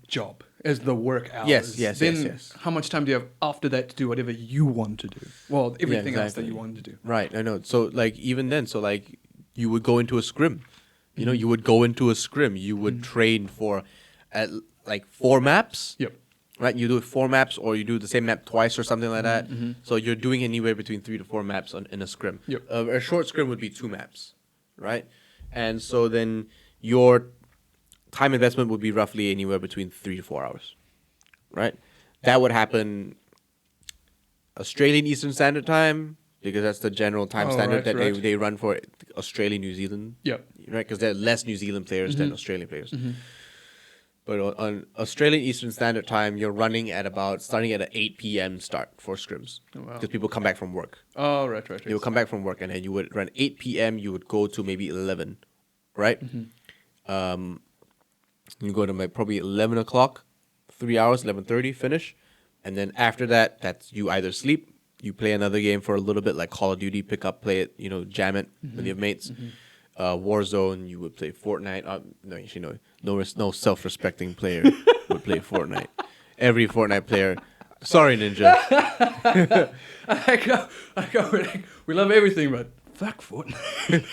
job, as the work hours, yes. how much time do you have after that to do whatever you want to do? Well, everything else that you want to do. Right. I know. So like even then, so like you would go into a scrim. You know, you would go into a scrim. You would train for like 4 maps. Yep. Right, you do 4 maps, or you do the same map twice, or something like that. So you're doing anywhere between 3 to 4 maps in a scrim. Yep. A short scrim would be 2 maps, right? And so then your time investment would be roughly anywhere between 3 to 4 hours, right? That would happen Australian Eastern Standard Time, because that's the general time standard that they run for Australia, New Zealand. Yep. Right, because there are less New Zealand players than Australian players. But on Australian Eastern Standard Time, you're running at starting at an 8 p.m. start for scrims. Oh, wow. Because people come back from work. Oh, right. You would come back from work, and then you would run 8 p.m., you would go to maybe 11, right? You go to probably 11 o'clock, 3 hours, 11:30, finish. And then after that, that's you either sleep, you play another game for a little bit, like Call of Duty, pick up, play it, jam it with your mates. Warzone, you would play Fortnite. No, actually, no self-respecting player would play Fortnite. Every Fortnite player. Sorry, Ninja. I go, we love everything, but fuck Fortnite.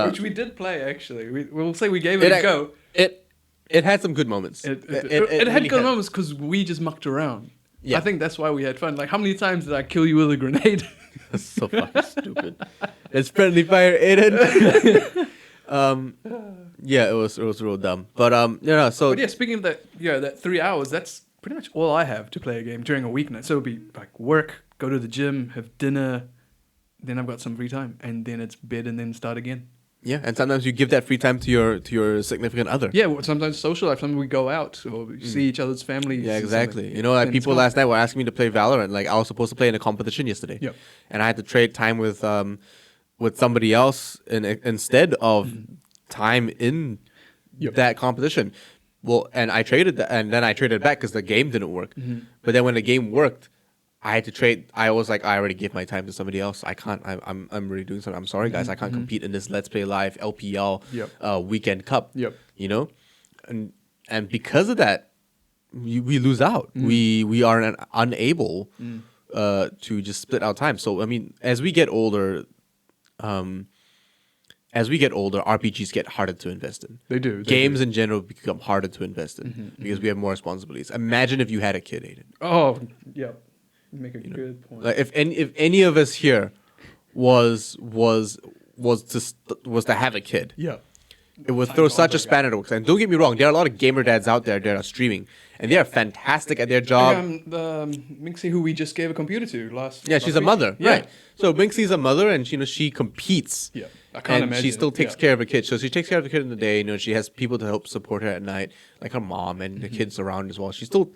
Which we did play, actually. We'll say we gave it a go. It had some good moments. It really had good moments because we just mucked around. Yeah. I think that's why we had fun. Like, how many times did I kill you with a grenade? That's so fucking stupid. It's friendly fire, Aiden. Yeah, it was real dumb. But But yeah, speaking of that, that 3 hours, that's pretty much all I have to play a game during a weeknight. So it'll be like work, go to the gym, have dinner, then I've got some free time, and then it's bed, and then start again. Yeah, and sometimes you give that free time to your significant other. Yeah, well, sometimes social life. Sometimes we go out or we see each other's families. Yeah, exactly. Like people last night were asking me to play Valorant. Like I was supposed to play in a competition yesterday. Yep. And I had to trade time with somebody else instead of time in that competition. Well, and I traded that, and then I traded back because the game didn't work. But then when the game worked, I had to trade. I was like, I already gave my time to somebody else. I can't. I'm really doing something. I'm sorry, guys. I can't compete in this Let's Play Live LPL Weekend Cup. Yep. And because of that, we lose out. We are unable to just split our time. So I mean, as we get older, RPGs get harder to invest in. They do. Games in general become harder to invest in because we have more responsibilities. Imagine if you had a kid, Aiden. Oh, yeah. You make a good point. Like if any of us here was to have a kid, it would throw such a spanner in the works. And don't get me wrong, there are a lot of gamer dads out there that are streaming, and they are fantastic at their job. Minxie, who we just gave a computer to last. Yeah, she's a mother, right? So Minxie's a mother, and she competes. Yeah, I can't imagine. She still takes care of her kids. So she takes care of the kid in the day. She has people to help support her at night, like her mom and the kids around as well. She still,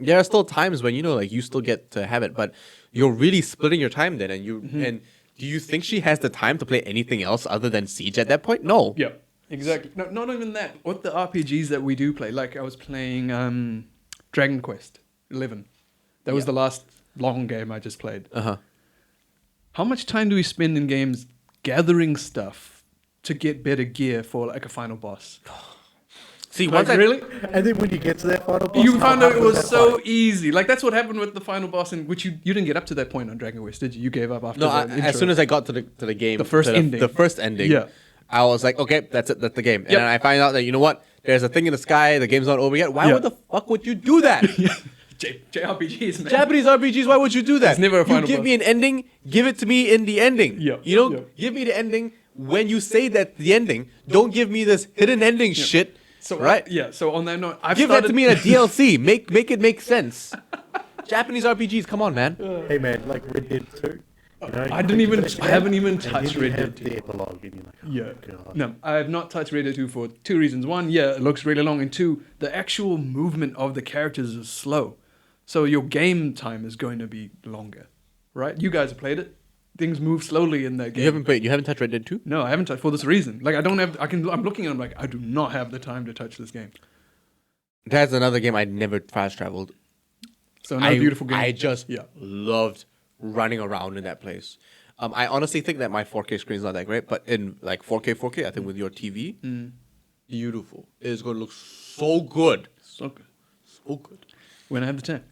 there are still times when you still get to have it, but you're really splitting your time then, and do you think she has the time to play anything else other than Siege at that point? No. Yeah, exactly. No, not even that. What the RPGs that we do play, like I was playing Dragon Quest 11. That was the last long game I just played. How much time do we spend in games gathering stuff to get better gear for like a final boss? See, really? And then when you get to that final boss, You found out it was so easy. Like that's what happened with the final boss, in which you didn't get up to that point on Dragon Quest, did you? You gave up after. As soon as I got to the game, the first ending. Yeah, I was like, okay, that's it, that's the game. And then I find out that there's a thing in the sky, the game's not over yet. Why the fuck would you do that? JRPGs, man. Japanese RPGs, why would you do that? It's never a final give boss. me an ending, give it to me in the ending. Yeah. Give me the ending when you say that the ending. Don't give me this hidden ending shit. So right? So on that note, give that to me in a DLC. Make it make sense. Japanese RPGs, come on, man. Hey man, like Red Dead 2. You know, I haven't even and then touched you Red have Dead the 2. epilogue, and you're like, oh Yeah. my god. No, I have not touched Red Dead 2 for two reasons. One, yeah, it looks really long, and two, the actual movement of the characters is slow. So your game time is going to be longer, right? You guys have played it. Things move slowly in that game. You haven't touched Red Dead 2? No, I haven't touched for this reason. Like, I'm looking at it, I'm like, I do not have the time to touch this game. That's another game I never fast traveled. So another beautiful game. I just loved running around in that place. I honestly think that my 4K screen is not that great, but in like 4K, I think with your TV, beautiful. It's going to look so good. So good. So good. When I have the time.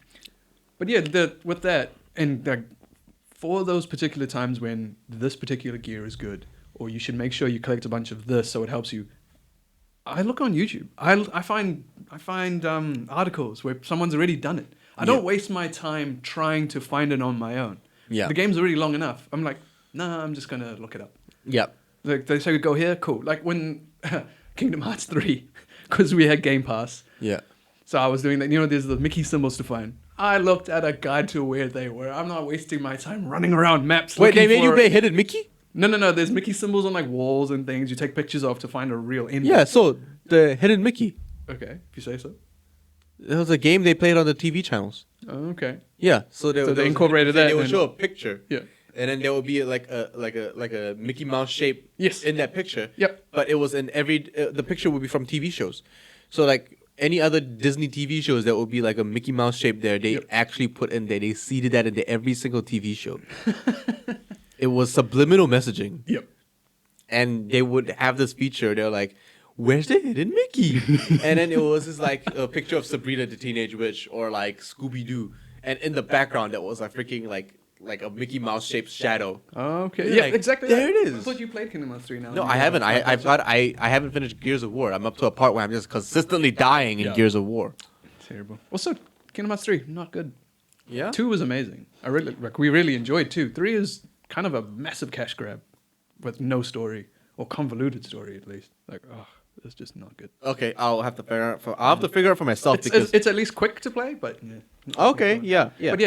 But yeah, with that, and like, for those particular times when this particular gear is good, or you should make sure you collect a bunch of this so it helps you, I look on YouTube. I find articles where someone's already done it. I don't waste my time trying to find it on my own. Yeah. The game's already long enough. I'm like, nah, I'm just going to look it up. Yeah. Like, they say go here, cool. Like when Kingdom Hearts 3, because we had Game Pass. Yeah. So I was doing that. You know, there's the Mickey symbols to find. I looked at a guide to where they were. I'm not wasting my time running around maps. Wait, they looking made you for- play Hidden Mickey? No. There's Mickey symbols on like walls and things you take pictures of to find a real ending. Yeah, so the Hidden Mickey. Okay, if you say so. It was a game they played on the TV channels. Oh, okay. Yeah, so they incorporated that They would and- show a picture. Yeah. And then there would be like a Mickey Mouse shape Yes. in that picture. Yep. But it was in every the picture would be from TV shows. So like any other Disney TV shows that would be like a Mickey Mouse shape there, they actually put in there. They seeded that into every single TV show. It was subliminal messaging. Yep. And they would have this feature. They're like, "Where's the hidden Mickey?" And then it was just like a picture of Sabrina the Teenage Witch or like Scooby Doo, and in the background that was a freaking like a Mickey Mouse shaped shadow. Okay. You're Yeah, like, exactly. there it I is. thought you played Kingdom Hearts 3 now. No, I haven't. I haven't finished Gears of War. I'm up to a part where I'm just consistently dying in Gears of War. Terrible. Also, Kingdom Hearts 3, not good. Yeah. 2 was amazing. We really enjoyed 2. 3 is kind of a massive cash grab with no story or convoluted story at least. Like, it's just not good. Okay, I'll have to figure out for myself because It's at least quick to play, but okay, yeah. But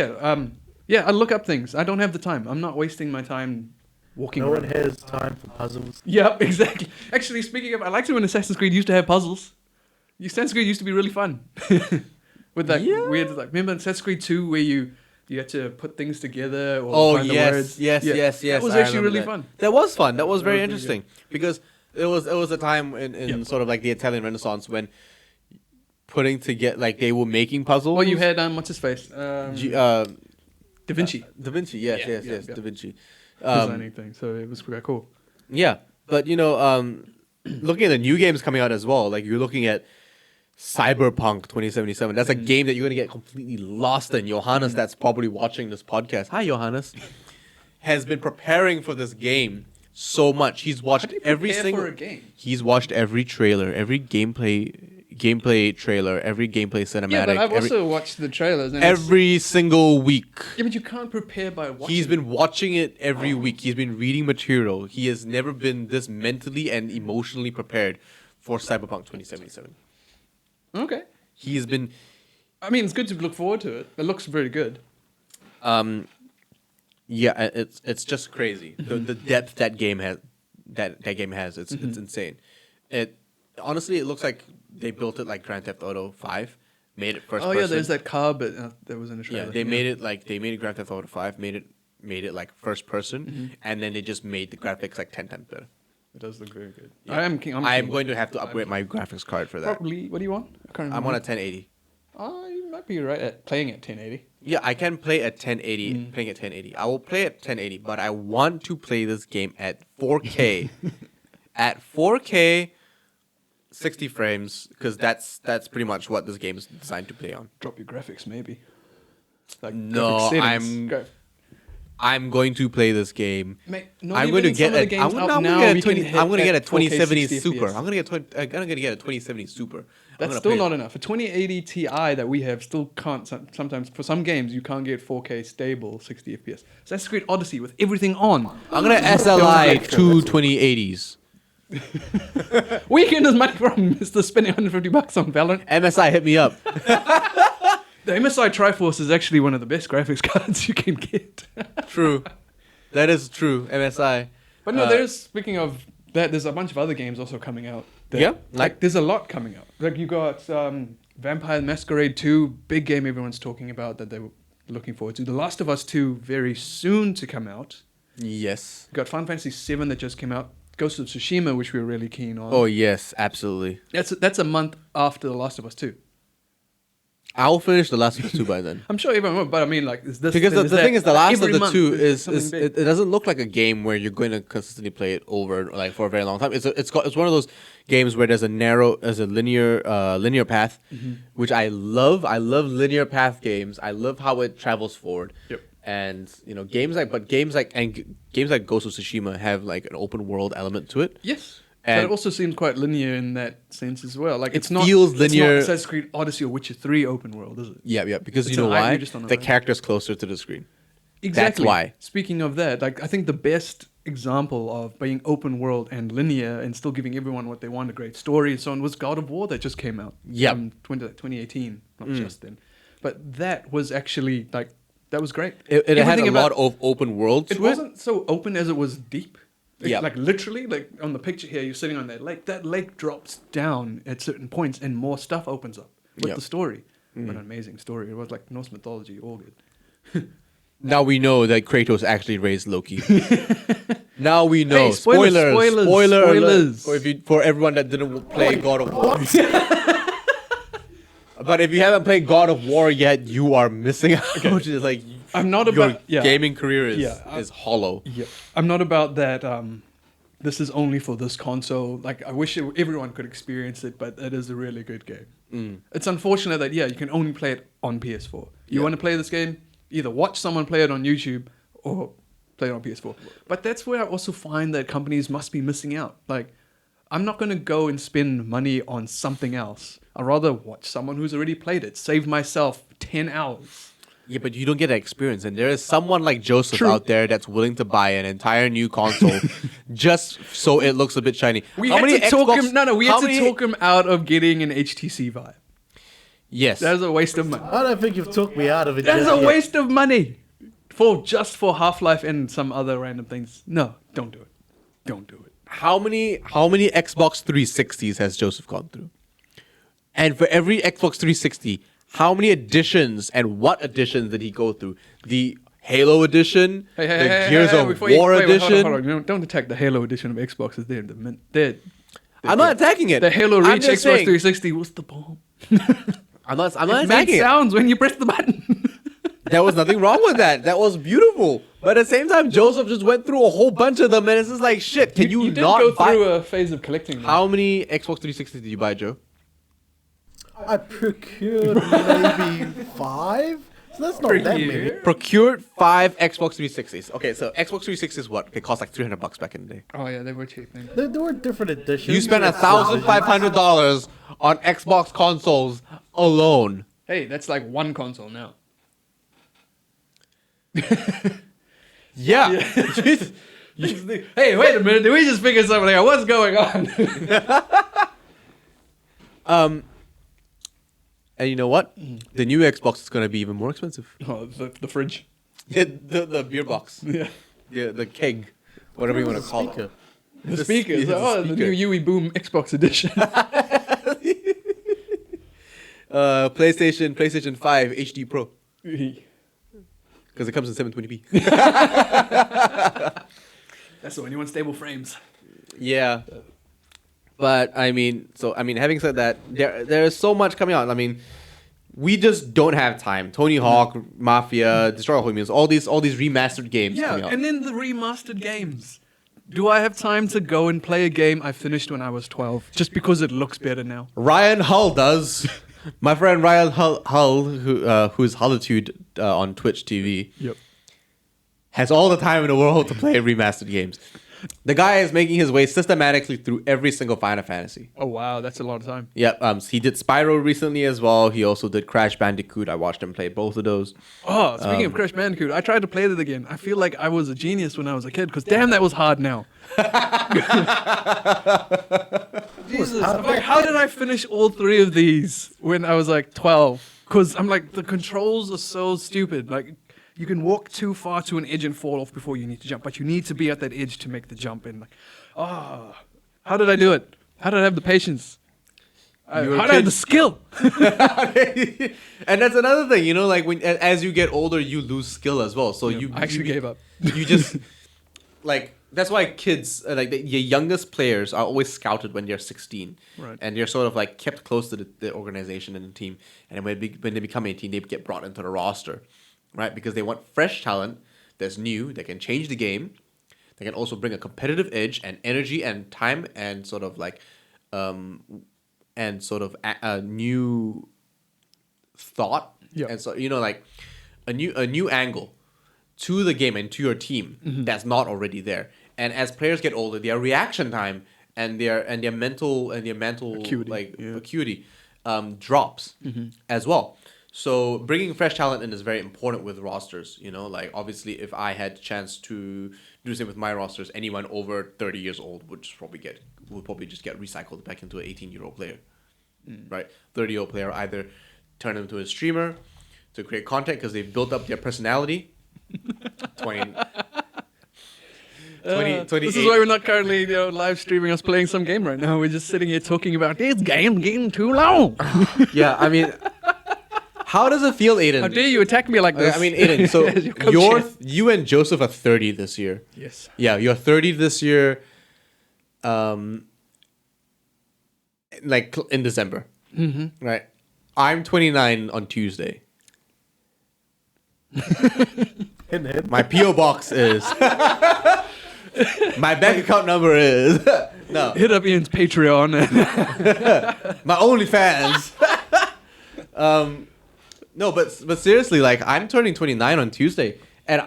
yeah, I look up things. I don't have the time. I'm not wasting my time walking No around. one has time for puzzles. Yeah, exactly. Actually, speaking of, I liked it when Assassin's Creed used to have puzzles. Assassin's Creed used to be really fun. With that weird, like, remember Assassin's Creed 2 where you had to put things together or find the words? yes. That was I actually remember really that. fun. That was fun. That was very was really interesting because it was a time in sort of like the Italian Renaissance when putting together like they were making puzzles. Well, you had what's his face? Da Vinci Da Vinci, yes, Yeah. Da Vinci. designing things, so it was quite cool. Yeah, but looking at the new games coming out as well, like you're looking at Cyberpunk 2077. That's a game that you're gonna get completely lost in. Johannes, that's probably watching this podcast. Hi, Johannes. Has been preparing for this game so much. He's watched every single. for a game. He's watched every trailer, every gameplay trailer, every gameplay cinematic. Yeah, but I've also watched the trailers. And every single week. yeah, but you can't prepare by watching. He's been watching it every week. He's been reading material. He has never been this mentally and emotionally prepared for Cyberpunk 2077. Okay. He's been I mean, it's good to look forward to it. It looks very good. yeah, it's just crazy. The depth that game has it's insane. It honestly it looks like they built it like Grand Theft Auto 5, made it first person. Yeah, there's that car, but that was in the trailer. Yeah, they made it Grand Theft Auto 5, made it like first person, and then they just made the graphics like 10 times better. It does look very good. Yeah. I'm going to have to upgrade my graphics card for that. Probably. What do you want? I can't remember. I'm on a 1080. You might be right at playing at 1080. Yeah, I can play at 1080, playing at 1080. I will play at 1080, but I want to play this game at 4K. At 4K, 60 frames, because that's pretty much what this game is designed to play on. Drop your graphics, maybe. Like No, graphics settings. I'm going to play this game. Mate, I'm going to get a 2070 Super. I'm going to get a 2070 Super. That's still not enough. A 2080 Ti that we have still can't. Sometimes for some games you can't get 4K stable 60 FPS. Assassin's Creed Odyssey with everything on. I'm going to SLI two 2080s. Weekend is money from Mr. spending $150 on Valorant. MSI hit me up. The MSI Triforce is actually one of the best graphics cards you can get. True. That is true. MSI. But no, speaking of that, there's a bunch of other games also coming out. Yeah? Like, there's a lot coming out. Like, you got Vampire the Masquerade 2, big game everyone's talking about that they were looking forward to. The Last of Us 2, very soon to come out. Yes. You got Final Fantasy 7 that just came out. Ghost of Tsushima, which we were really keen on. Oh, yes, absolutely. That's a month after The Last of Us 2. I'll finish The Last of Us 2 by then. I'm sure everyone will, but I mean, like, is this Because the thing is, The Last of the 2 is it doesn't look like a game where you're going to consistently play it over like for a very long time. It's one of those games where there's a linear path, which I love. I love linear path games. I love how it travels forward. Yep. And games like Ghost of Tsushima have like an open world element to it. Yes. And but it also seems quite linear in that sense as well. Like, it feels linear. It's not Assassin's Creed Odyssey or Witcher 3 open world, is it? Yeah, because It's you know an why? you're just on The an character's closer to the screen. Exactly. That's why. Speaking of that, like, I think the best example of being open world and linear and still giving everyone what they want, a great story and so on, was God of War that just came out. Yep. 2018, not just then. But that was actually, like, that was great. It had Everything a lot about- of open world to It wasn't so open as it was deep. Yeah. Like, literally, like, on the picture here, you're sitting on that lake. That lake drops down at certain points and more stuff opens up with Yep. the story. What an amazing story. It was like Norse mythology, all good. Now we know that Kratos actually raised Loki. Now we know. Hey, spoilers. Spoiler alert for everyone that didn't play God of War. But if you haven't played God of War yet, you are missing out. Which is like I'm not your about... Yeah. gaming career is Yeah, hollow. Yeah, I'm not about that. This is only for this console. Like, I wish everyone could experience it, but it is a really good game. It's unfortunate that you can only play it on PS4. You want to play this game, either watch someone play it on YouTube or play it on PS4. But that's where I also find that companies must be missing out. Like, I'm not going to go and spend money on something else. I'd rather watch someone who's already played it, save myself 10 hours. Yeah, but you don't get that experience. And there is someone like Joseph True. out there that's willing to buy an entire new console just so it looks a bit shiny. We had to talk him out of getting an HTC Vive. Yes. That's a waste of money. I don't think you've talked me out of it. That's just a yet. waste of money for Half-Life and some other random things. No, don't do it. Don't do it. How many Xbox 360s has Joseph gone through? And for every Xbox 360, how many editions and what editions did he go through? The Halo edition, the Gears of War edition. Hold on. Don't attack the Halo edition of Xbox. They're I'm not attacking it. The Halo I'm Reach just Xbox saying. 360 was the bomb. I'm not It made attacking it. sounds when you press the button. There was nothing wrong with that. That was beautiful. But at the same time, Joseph just went through a whole bunch of them, and it's just like, shit, can you did not go buy... through a phase of collecting them. How many Xbox 360s did you buy, Joe? I procured maybe 5? So that's not that many. Procured 5 Xbox 360s. Okay, so Xbox 360s what? They cost like $300 back in the day. Oh yeah, they were cheap. Man. There were different editions. You spent $1,500 on Xbox consoles alone. Hey, that's like one console now. Yeah. Hey, wait a minute. Did we just figure something out? What's going on? And you know what? The new Xbox is going to be even more expensive. Oh, the fridge. The beer box. Yeah. The keg. Whatever you want to call it. The speakers. Yeah, The new UE Boom Xbox edition. PlayStation 5 HD Pro. Because it comes in 720p. That's the one you want stable frames. Yeah. But having said that, there is so much coming out. I mean, we just don't have time. Tony Hawk, Mafia, Destroy All Humans, all these remastered games coming out. And then the remastered games. Do I have time to go and play a game I finished when I was 12 just because it looks better now? Ryan Hull does. My friend Ryan Hull, who's Hullitude on Twitch TV, has all the time in the world to play remastered games. The guy is making his way systematically through every single Final Fantasy. Oh wow, that's a lot of time. Yeah, he did Spyro recently as well. He also did Crash Bandicoot. I watched him play both of those. Oh, speaking of Crash Bandicoot, I tried to play that again. I feel like I was a genius when I was a kid because damn, that was hard now. Jesus, I'm like, how did I finish all 3 of these when I was like 12? Because I'm like, the controls are so stupid. Like, you can walk too far to an edge and fall off before you need to jump, but you need to be at that edge to make the jump. And like, how did I do it? How did I have the patience? How did I have the skill? And that's another thing, like as you get older, you lose skill as well. So I actually gave up. You just like that's why kids like your youngest players are always scouted when they're 16, Right. and they're sort of like kept close to the organization and the team. And when they become 18, they get brought into the roster, right? Because they want fresh talent that's new, that can change the game, that can also bring a competitive edge and energy and time and sort of like a new thought, and so like a new angle to the game and to your team that's not already there. And as players get older, their reaction time and their mental acuity drops as well. So bringing fresh talent in is very important with rosters. Like obviously, if I had a chance to do the same with my rosters, anyone over 30 years old would probably just get recycled back into an 18-year-old player, right? 30-year-old player either turn them into a streamer to create content because they've built up their personality. 28. This is why we're not currently live streaming us playing some game right now. We're just sitting here talking about this game getting too long. Yeah, I mean, how does it feel, Aiden? How dare you attack me like this? I mean, Aiden, so you and Joseph are 30 this year. Yes. Yeah, you're 30 this year. Like in December. Mm-hmm. Right. I'm 29 on Tuesday. My PO box is. My bank account number is. No. Hit up Ian's Patreon. My OnlyFans. No, but seriously, like I'm turning 29 on Tuesday, and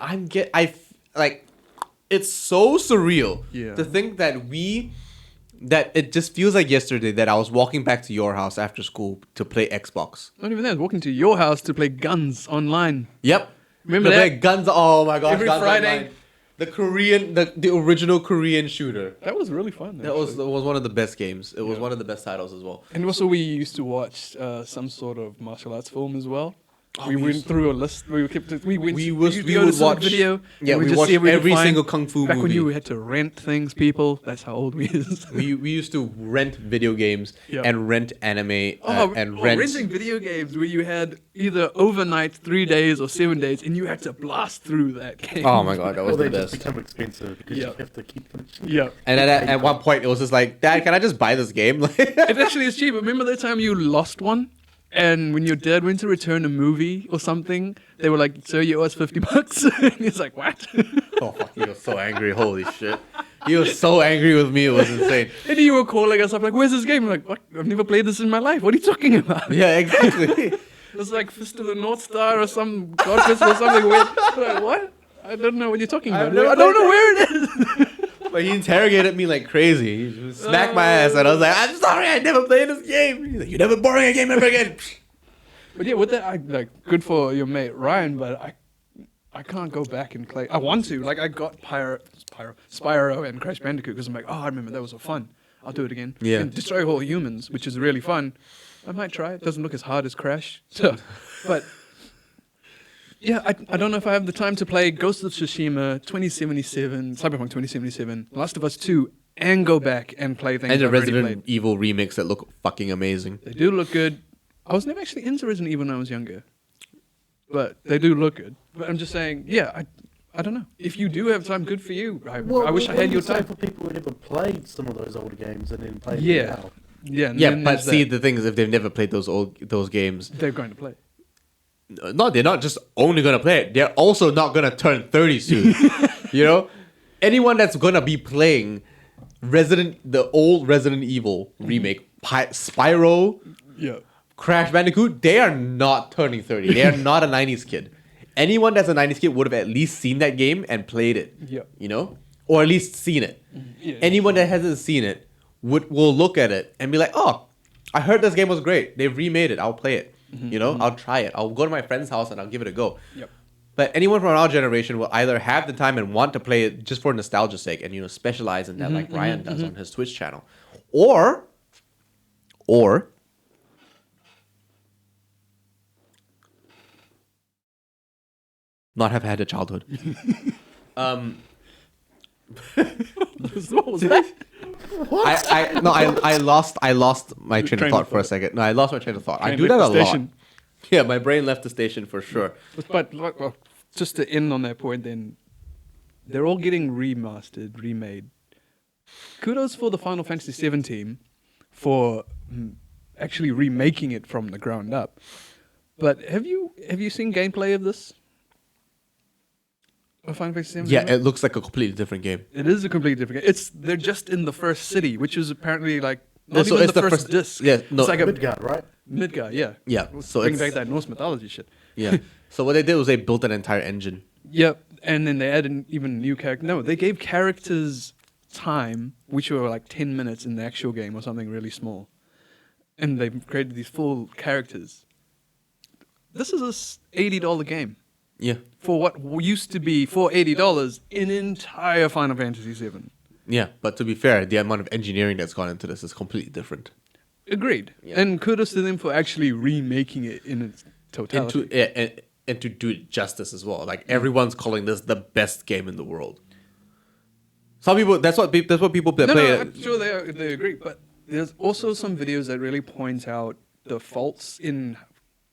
it's so surreal to think that it just feels like yesterday that I was walking back to your house after school to play Xbox. Not even that, I was walking to your house to play guns online. Yep. Remember that? Play guns. Oh my gosh. Every Guns Friday. Online. The original Korean shooter. That was really fun. That was one of the best games. It was one of the best titles as well. And also we used to watch some sort of martial arts film as well. We went through a list. We would watch video. Yeah, we watched every single kung fu back movie. When you had to rent things, people. That's how old we is. we used to rent video games and rent anime and rent renting video games where you had either overnight 3 days or 7 days, and you had to blast through that game. Oh my god, that was the they best. just become expensive because you have to keep them cheap. Yeah. And at one point, it was just like, Dad, can I just buy this game? It actually is cheap. Remember that time you lost one? And when your dad went to return a movie or something, they were like, "Sir, you owe us $50." And he's like, "What?" Oh fuck! He was so angry. Holy shit! He was so angry with me. It was insane. And you were calling us up like, "Where's this game?" I'm like, "What? I've never played this in my life. What are you talking about?" Yeah, exactly. It was like Fist of the North Star or some Godfist or something weird. I'm like, what? I don't know what you're talking about. I don't know where it is. But he interrogated me like crazy. He smacked my ass, and I was like, "I'm sorry, I never played this game." He's like, "You're never borrowing a game ever again." But yeah, with that, good for your mate Ryan, but I can't go back and play. I want to. Like, I got Spyro and Crash Bandicoot because I'm like, I remember that was so fun. I'll do it again. Yeah. And Destroy All Humans, which is really fun. I might try it. Doesn't look as hard as Crash. So, but yeah, I don't know if I have the time to play Ghost of Tsushima, 2077, Cyberpunk 2077, Last of Us 2, and go back and play things And the I've already Resident played. Evil remakes that look fucking amazing. They do look good. I was never actually into Resident Evil when I was younger, but they do look good. But I'm just saying, yeah, I don't know. If you do have time, good for you. I wish I had your time. For people who never played some of those older games and then played Yeah. them now. Yeah, Yeah, but see, the thing is, if they've never played those games, they're going to play. no, they're not just only gonna play it. They're also not gonna turn 30 soon. You know, anyone that's gonna be playing the old Resident Evil remake, Spyro, Crash Bandicoot, they are not turning 30. They are not a 90s kid. Anyone that's a 90s kid would have at least seen that game and played it. Yeah. You know, or at least seen it. Yeah. Anyone that hasn't seen it will look at it and be like, "Oh, I heard this game was great. They've remade it. I'll play it. You know, I'll try it. I'll go to my friend's house and I'll give it a go." Yep. But anyone from our generation will either have the time and want to play it just for nostalgia's sake and, specialize in that like Ryan does on his Twitch channel. Or not have had a childhood. What was that? I lost my train of thought for a second. No, I lost my train of thought. I do that a lot. Yeah, my brain left the station for sure. But well, just to end on that point, then they're all getting remastered, remade. Kudos for the Final Fantasy VII team for actually remaking it from the ground up. But have you seen gameplay of this? Of Final Fantasy VII? Yeah, it looks like a completely different game. It is a completely different game. They're just in the first city, which is apparently like not even the first disc. Yeah, no. It's like a Midgard, right? Midgard, yeah. Yeah, so Bring it's back that Norse mythology shit. yeah. So what they did was they built an entire engine. Yep, and then they added even new characters. No, they gave characters time, which were like 10 minutes in the actual game or something really small. And they created these full characters. This is a $80 game. Yeah. For what used to be, for $80, an entire Final Fantasy VII. Yeah, but to be fair, the amount of engineering that's gone into this is completely different. Agreed. Yeah. And kudos to them for actually remaking it in its totality. And to do it justice as well. Like everyone's calling this the best game in the world. Some people, that's what people play. No, I'm sure they agree. But there's also some videos that really point out the faults in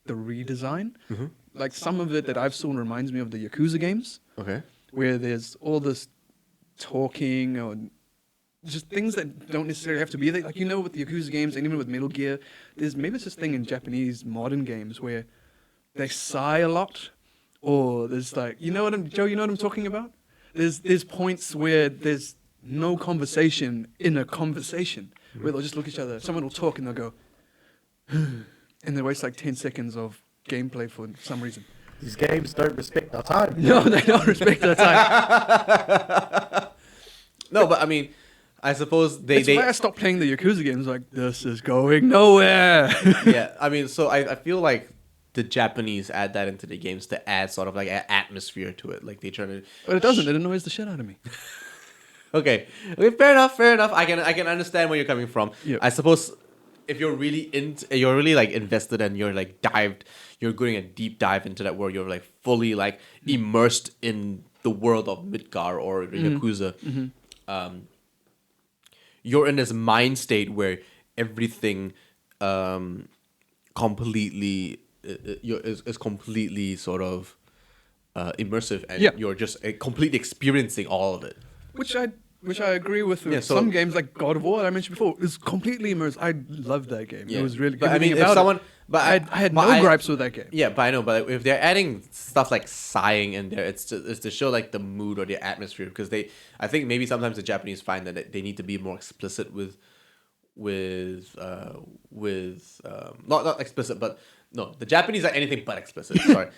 the redesign. Mm-hmm. Like some of it that I've seen reminds me of the Yakuza games, Okay. where there's all this talking or just things that don't necessarily have to be there. Like, you know, with the Yakuza games and even with Metal Gear, there's maybe it's this thing in Japanese modern games where they sigh a lot, or there's like, you know what I'm talking about? There's points where there's no conversation in a conversation, where they'll just look at each other. Someone will talk and they'll go, and they waste like 10 seconds of gameplay for some reason. These games don't respect our time. No, they don't respect our time. No, but I mean, I suppose That's why I stopped playing the Yakuza games. Like, this is going nowhere. Yeah, I mean, so I feel like the Japanese add that into the games to add sort of like an atmosphere to it. Like they try to. But it doesn't. It annoys the shit out of me. Okay, fair enough. I can understand where you're coming from. Yep. I suppose if you're really like invested and you're like you're doing a deep dive into that world. You're like fully like immersed in the world of Midgar or Yakuza. Mm-hmm. You're in this mind state where everything completely is completely sort of immersive, and you're just completely experiencing all of it. Which I agree with. Yeah, so- some games like God of War that I mentioned before is completely immersed. I loved that game. Yeah. It was really. But I mean, if about someone, it. but I had no gripes with that game. Yeah, but I know. But if they're adding stuff like sighing in there, it's to show like the mood or the atmosphere. Because I think maybe sometimes the Japanese find that they need to be more explicit with not explicit, but no, the Japanese are anything but explicit. Sorry.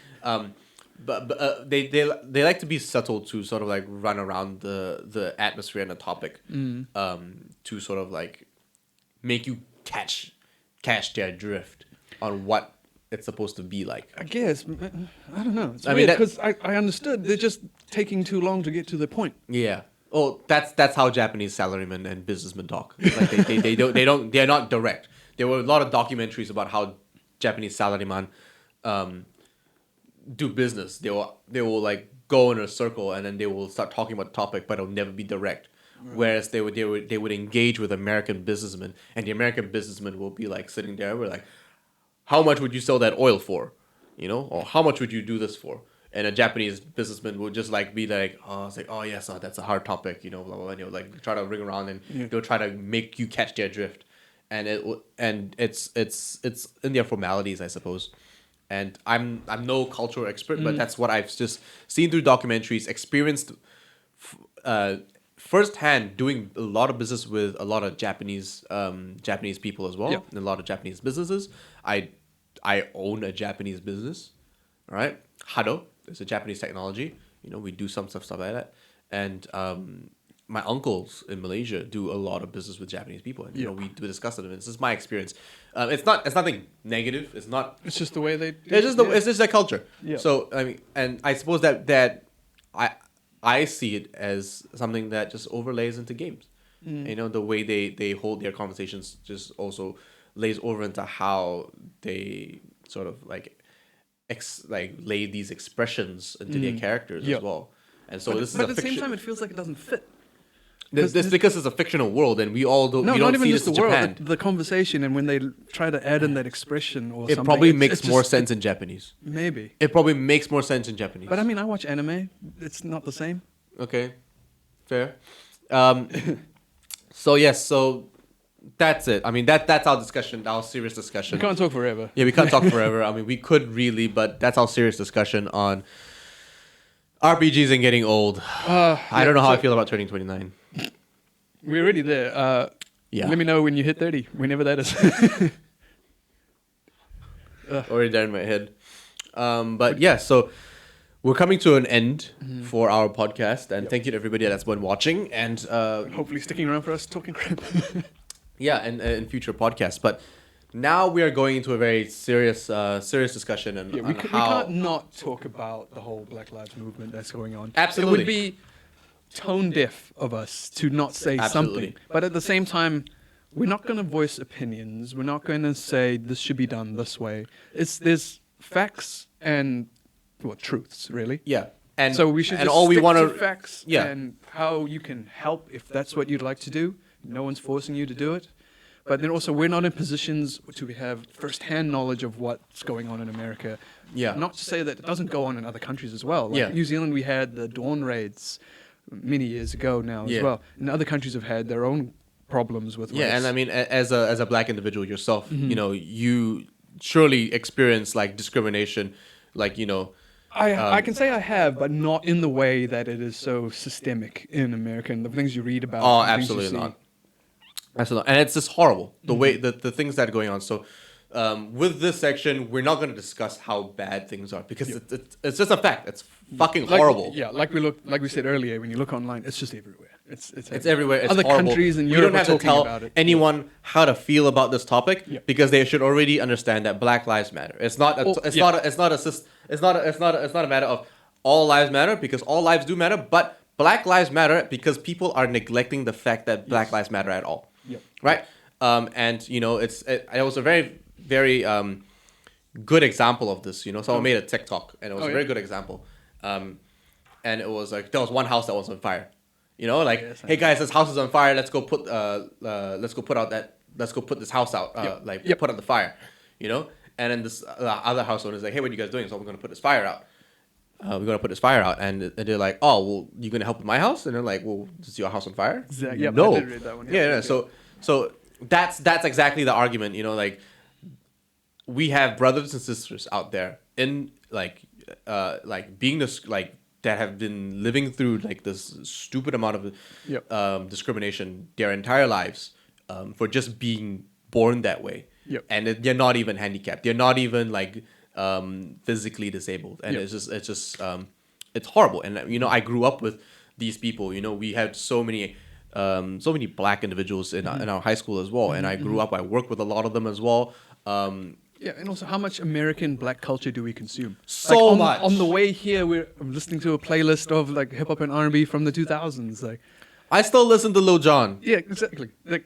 But they like to be subtle to sort of like run around the atmosphere and the topic, to sort of like make you catch their drift on what it's supposed to be like. I guess. I don't know. It's I weird mean, because I understood they're just taking too long to get to the point. Yeah. Oh, that's how Japanese salarymen and businessmen talk. Like they're not direct. There were a lot of documentaries about how Japanese salaryman do business. They will like go in a circle and then they will start talking about the topic, but it'll never be direct. Right. Whereas they would engage with American businessmen, and the American businessmen will be like sitting there, we're like, how much would you sell that oil for, you know, or how much would you do this for? And a Japanese businessman would just like be like, oh, it's like, oh yes, that's a hard topic, you know, blah blah blah. And they'll like try to ring around and they'll try to make you catch their drift, and it's in their formalities, I suppose. And I'm no cultural expert, but that's what I've just seen through documentaries, experienced firsthand, doing a lot of business with a lot of Japanese people as well, and a lot of Japanese businesses. I own a Japanese business, all right? Hado, it's a Japanese technology. You know, we do some stuff like that, and my uncles in Malaysia do a lot of business with Japanese people, and you know we discuss it. And this is my experience. It's nothing negative. It's not. It's just the way they. It's just their culture. Yeah. So I mean, and I suppose that I see it as something that just overlays into games. You know, the way they hold their conversations just also lays over into how they sort of like lay these expressions into their characters Yeah. as well. And so But, this is but a at the same fiction. time, it feels like it doesn't fit. This because it's a fictional world, and we all don't. No, we not don't even see just this the in world, Japan. the conversation, and when they try to add in that expression or It something. probably it's- makes it's more just- sense in Japanese. Maybe. It probably makes more sense in Japanese. But I mean, I watch anime. It's not the same. Okay, fair. So yes, so that's it. I mean, that's our discussion, our serious We discussion. can't talk forever. Yeah, we can't talk forever. I mean, we could really, but that's our serious discussion on RPGs and getting old. I don't know how I feel about turning 29. We're already there. Yeah. Let me know when you hit 30, whenever that is. Already there in my head. But yeah, so we're coming to an end for our podcast, and thank you to everybody that's been watching, and Hopefully sticking around for us talking crap. yeah, and in future podcasts. But now we are going into a very serious discussion, and Yeah, on we how can't not talk about the whole Black Lives Movement that's going on. Absolutely. It would be tone deaf of us to not say Absolutely. something. But at the same time, we're not going to voice opinions. We're not going to say this should be done this way. There's facts and truths, really. yeah, and So we should and just all we stick want to to facts yeah. and how you can help if that's what you'd like to do. No one's forcing you to do it. But then also, we're not in positions to have first-hand knowledge of what's going on in America. Yeah. Not to say that it doesn't go on in other countries as well. Like Yeah. New Zealand, we had the dawn raids many years ago now Yeah. as well. And other countries have had their own problems with Yeah, race. and I mean, as a black individual yourself, you know, you surely experience like discrimination, like I can say I have, but not in the way that it is so systemic in America and the things you read about. Oh, the things you absolutely see. not. Absolutely, and it's just horrible the way the things that are going on. So, with this section, we're not going to discuss how bad things are because it's just a fact. It's fucking Like- horrible. Yeah, like we said earlier, when you look online, it's just everywhere. It's everywhere. It's Other horrible. countries in We Europe don't have are to talking tell about it. anyone how to feel about this topic Yeah. because they should already understand that Black Lives Matter. It's not. It's not a matter of all lives matter because all lives do matter, but Black Lives Matter because people are neglecting the fact that Black Lives Matter at all. Yep. Right. And it was a very very good example of this. Someone made a TikTok and it was a very good example. And it was like there was one house that was on fire. Yes, I hey guys, this house is on fire. Let's go put this house out. Put out the fire. And then this other house owner is like, hey, what are you guys doing? So we're gonna put this fire out. And they're like, oh, well, you gonna help with my house? And they're like, well, is your house on fire? Exactly. Yep, No. I did read that one. Yeah. So that's exactly the argument. Like we have brothers and sisters out there in being this that have been living through this stupid amount of discrimination their entire lives for just being born that way. Yep. And they're not even handicapped. They're not even physically disabled. And Yep. it's horrible. And I grew up with these people. We had so many black individuals in our high school as well. And I grew up. I worked with a lot of them as well. Yeah, and also how much American black culture do we consume? So on, much. On the way here, I'm listening to a playlist of hip hop and R&B from the 2000s. I still listen to Lil Jon. Yeah, exactly. It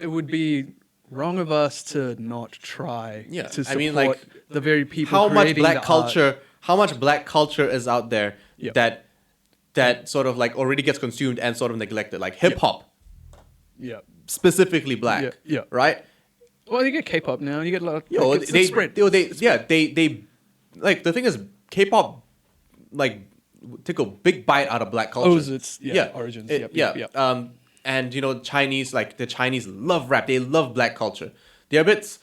would be wrong of us to not try Yeah, to support I mean, the very people How much creating black the culture? art. How much black culture is out there Yep. that sort of already gets consumed and sort of neglected, like hip hop, Yeah. specifically black. Yeah, yeah. Right. Well, you get K-pop now. You get a lot of They spread. the thing is K-pop took a big bite out of black culture. Owes its origins. Yep. And Chinese the Chinese love rap. They love black culture. They're a bit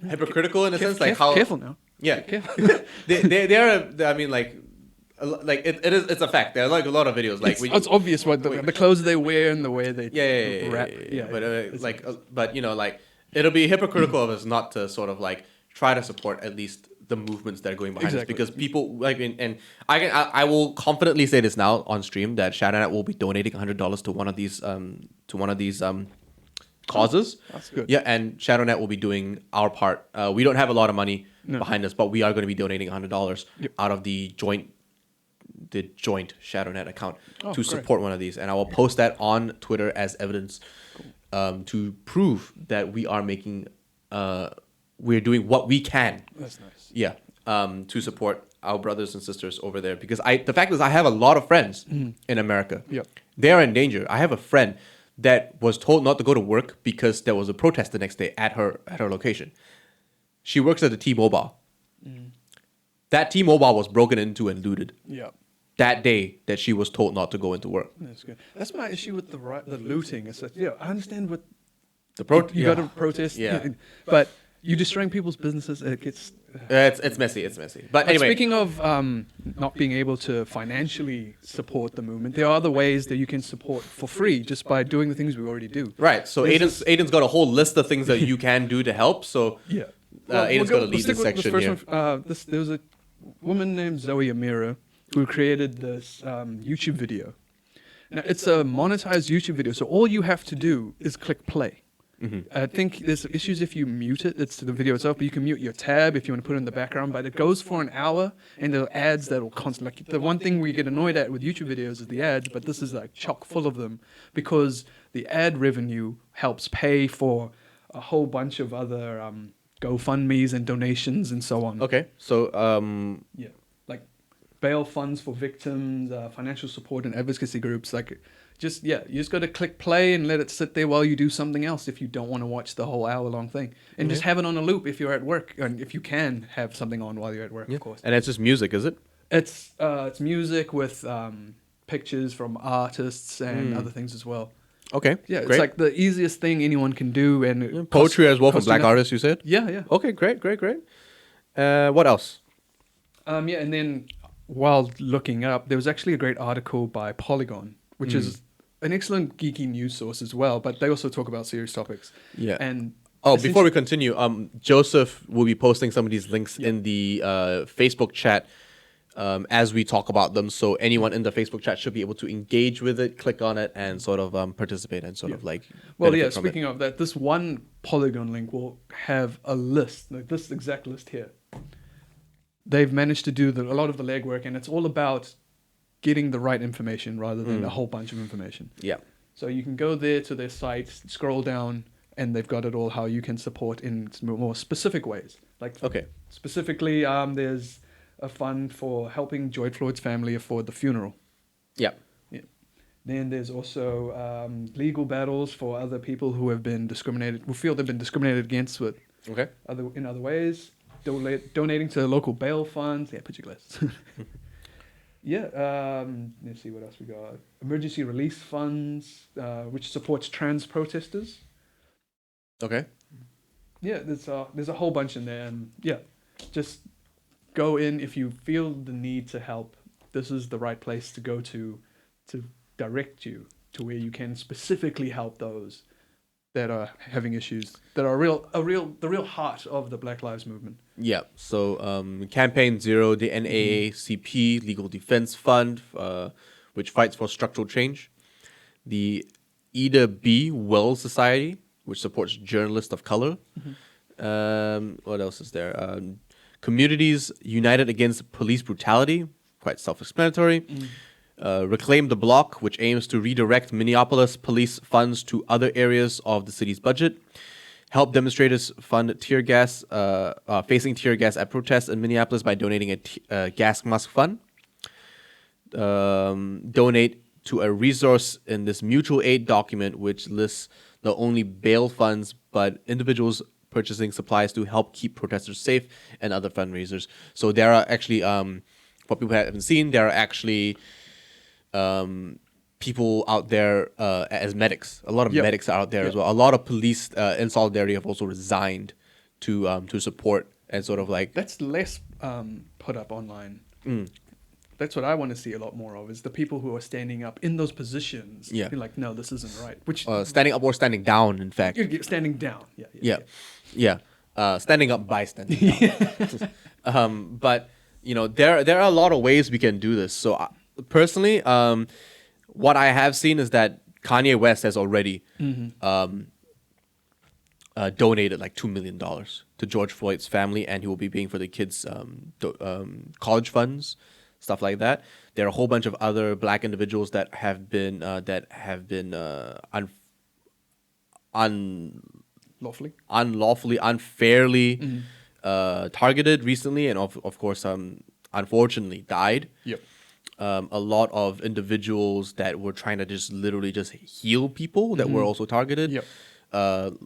hypocritical in a sense, how careful now. yeah. Careful. It's a fact. There are a lot of videos It's obvious what the clothes they wear and the way they rap. But it'll be hypocritical of us not to sort of try to support at least the movements that are going behind us Exactly. because people and I will confidently say this now on stream that Shadownet will be donating $100 to one of these causes. That's good. Yeah, and Shadownet will be doing our part. We don't have a lot of money behind us, but we are going to be donating $100 out of the joint Shadownet account to great. support one of these, and I will post that on Twitter as evidence to prove that we are making we're doing what we can. That's nice. Yeah. To support our brothers and sisters over there, because the fact is I have a lot of friends in America. Yep. They're in danger. I have a friend that was told not to go to work because there was a protest the next day at her location. She works at the T-Mobile. That T-Mobile was broken into and looted Yeah. that day that she was told not to go into work. That's good. That's my issue with the looting. It's like, yeah, I understand what you Yeah. got to protest. Yeah. But you destroying people's businesses, it gets. It's messy. It's messy. But anyway, Speaking of not being able to financially support the movement, there are other ways that you can support for free just by doing the things we already do. right. So Aiden's got a whole list of things that you can do to help. So Yeah. Aiden's going to lead this stick with section first here. one. There was a woman named Zoe Amira who created this YouTube video. Now, it's a monetized YouTube video, so all you have to do is click play. I think there's issues if you mute it. It's the video itself, but you can mute your tab if you want to put it in the background. But it goes for an hour, and there are ads that will constantly. Like the one thing we get annoyed at with YouTube videos is the ads, but this is like chock full of them because the ad revenue helps pay for a whole bunch of other GoFundMe's and donations and so on. Okay. So Yeah, like bail funds for victims, financial support and advocacy groups. Like, you just got to click play and let it sit there while you do something else if you don't want to watch the whole hour-long thing. And just have it on a loop if you're at work, and if you can have something on while you're at work, of course. and it's just music, is it? It's music with pictures from artists and other things as well. Okay. Yeah, Great. it's like the easiest thing anyone can do. And it Poetry as well from costs you black nothing. artists, you said? Yeah, yeah. Okay, great. What else? Yeah, and then while looking up, there was actually a great article by Polygon, which is an excellent geeky news source as well, but they also talk about serious topics. Yeah. And Before we continue, Joseph will be posting some of these links in the Facebook chat as we talk about them. So anyone in the Facebook chat should be able to engage with it, click on it, and sort of participate and sort of like. Well, benefit yeah, from speaking of that, this one Polygon link will have a list, like this exact list here. They've managed to do a lot of the legwork, and it's all about getting the right information rather than a whole bunch of information. Yeah. So you can go there to their site, scroll down, and they've got it all how you can support in more specific ways. Like specifically, there's a fund for helping George Floyd's family afford the funeral. Yeah. Yeah. Then there's also legal battles for other people who have been discriminated, who feel they've been discriminated against with in other ways. Donating to local bail funds. Yeah, put your glasses. Yeah, let's see what else we got. Emergency release funds, which supports trans protesters. Okay. Yeah, there's a whole bunch in there, and yeah, just go in if you feel the need to help. This is the right place to go to direct you to where you can specifically help those that are having issues that are the real heart of the Black Lives Movement. Yeah. So Campaign Zero, the NAACP Legal Defense Fund, which fights for structural change. The Ida B. Wells Society, which supports journalists of color. What else is there? Communities United Against Police Brutality, quite self-explanatory. Reclaim the Block, which aims to redirect Minneapolis police funds to other areas of the city's budget. Help demonstrators fund tear gas, facing tear gas at protests in Minneapolis by donating a gas mask fund. Donate to a resource in this mutual aid document, which lists not only bail funds, but individuals purchasing supplies to help keep protesters safe and other fundraisers. So there are actually, for people who haven't seen, there are actually people out there as medics. A lot of medics are out there as well. A lot of police in solidarity have also resigned to support and sort of like... That's less put up online. That's what I want to see a lot more of, is the people who are standing up in those positions. Yeah. Being like, no, this isn't right. Which standing up or standing down, in fact. you're standing down. Yeah. Standing up by standing down. But, you know, there are a lot of ways we can do this. So personally, what I have seen is that Kanye West has already donated like $2 million to George Floyd's family, and he will be paying for the kids' college funds, stuff like that. There are a whole bunch of other black individuals that have been lawfully, unfairly targeted recently, and of course, unfortunately died. Yep. A lot of individuals that were trying to just literally just heal people that were also targeted. Yep.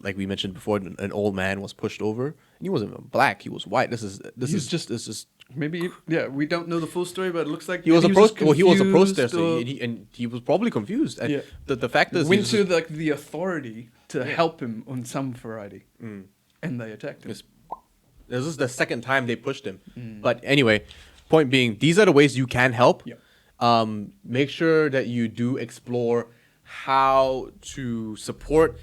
Like we mentioned before, an old man was pushed over. And he wasn't even black; he was white. This is just Maybe, we don't know the full story, but it looks like he was a he was a protester, or and he was probably confused. And Yeah. the fact is, went to the authority to help him on some variety, and they attacked him. this is the second time they pushed him. But anyway, point being, these are the ways you can help. Yep. Make sure that you do explore how to support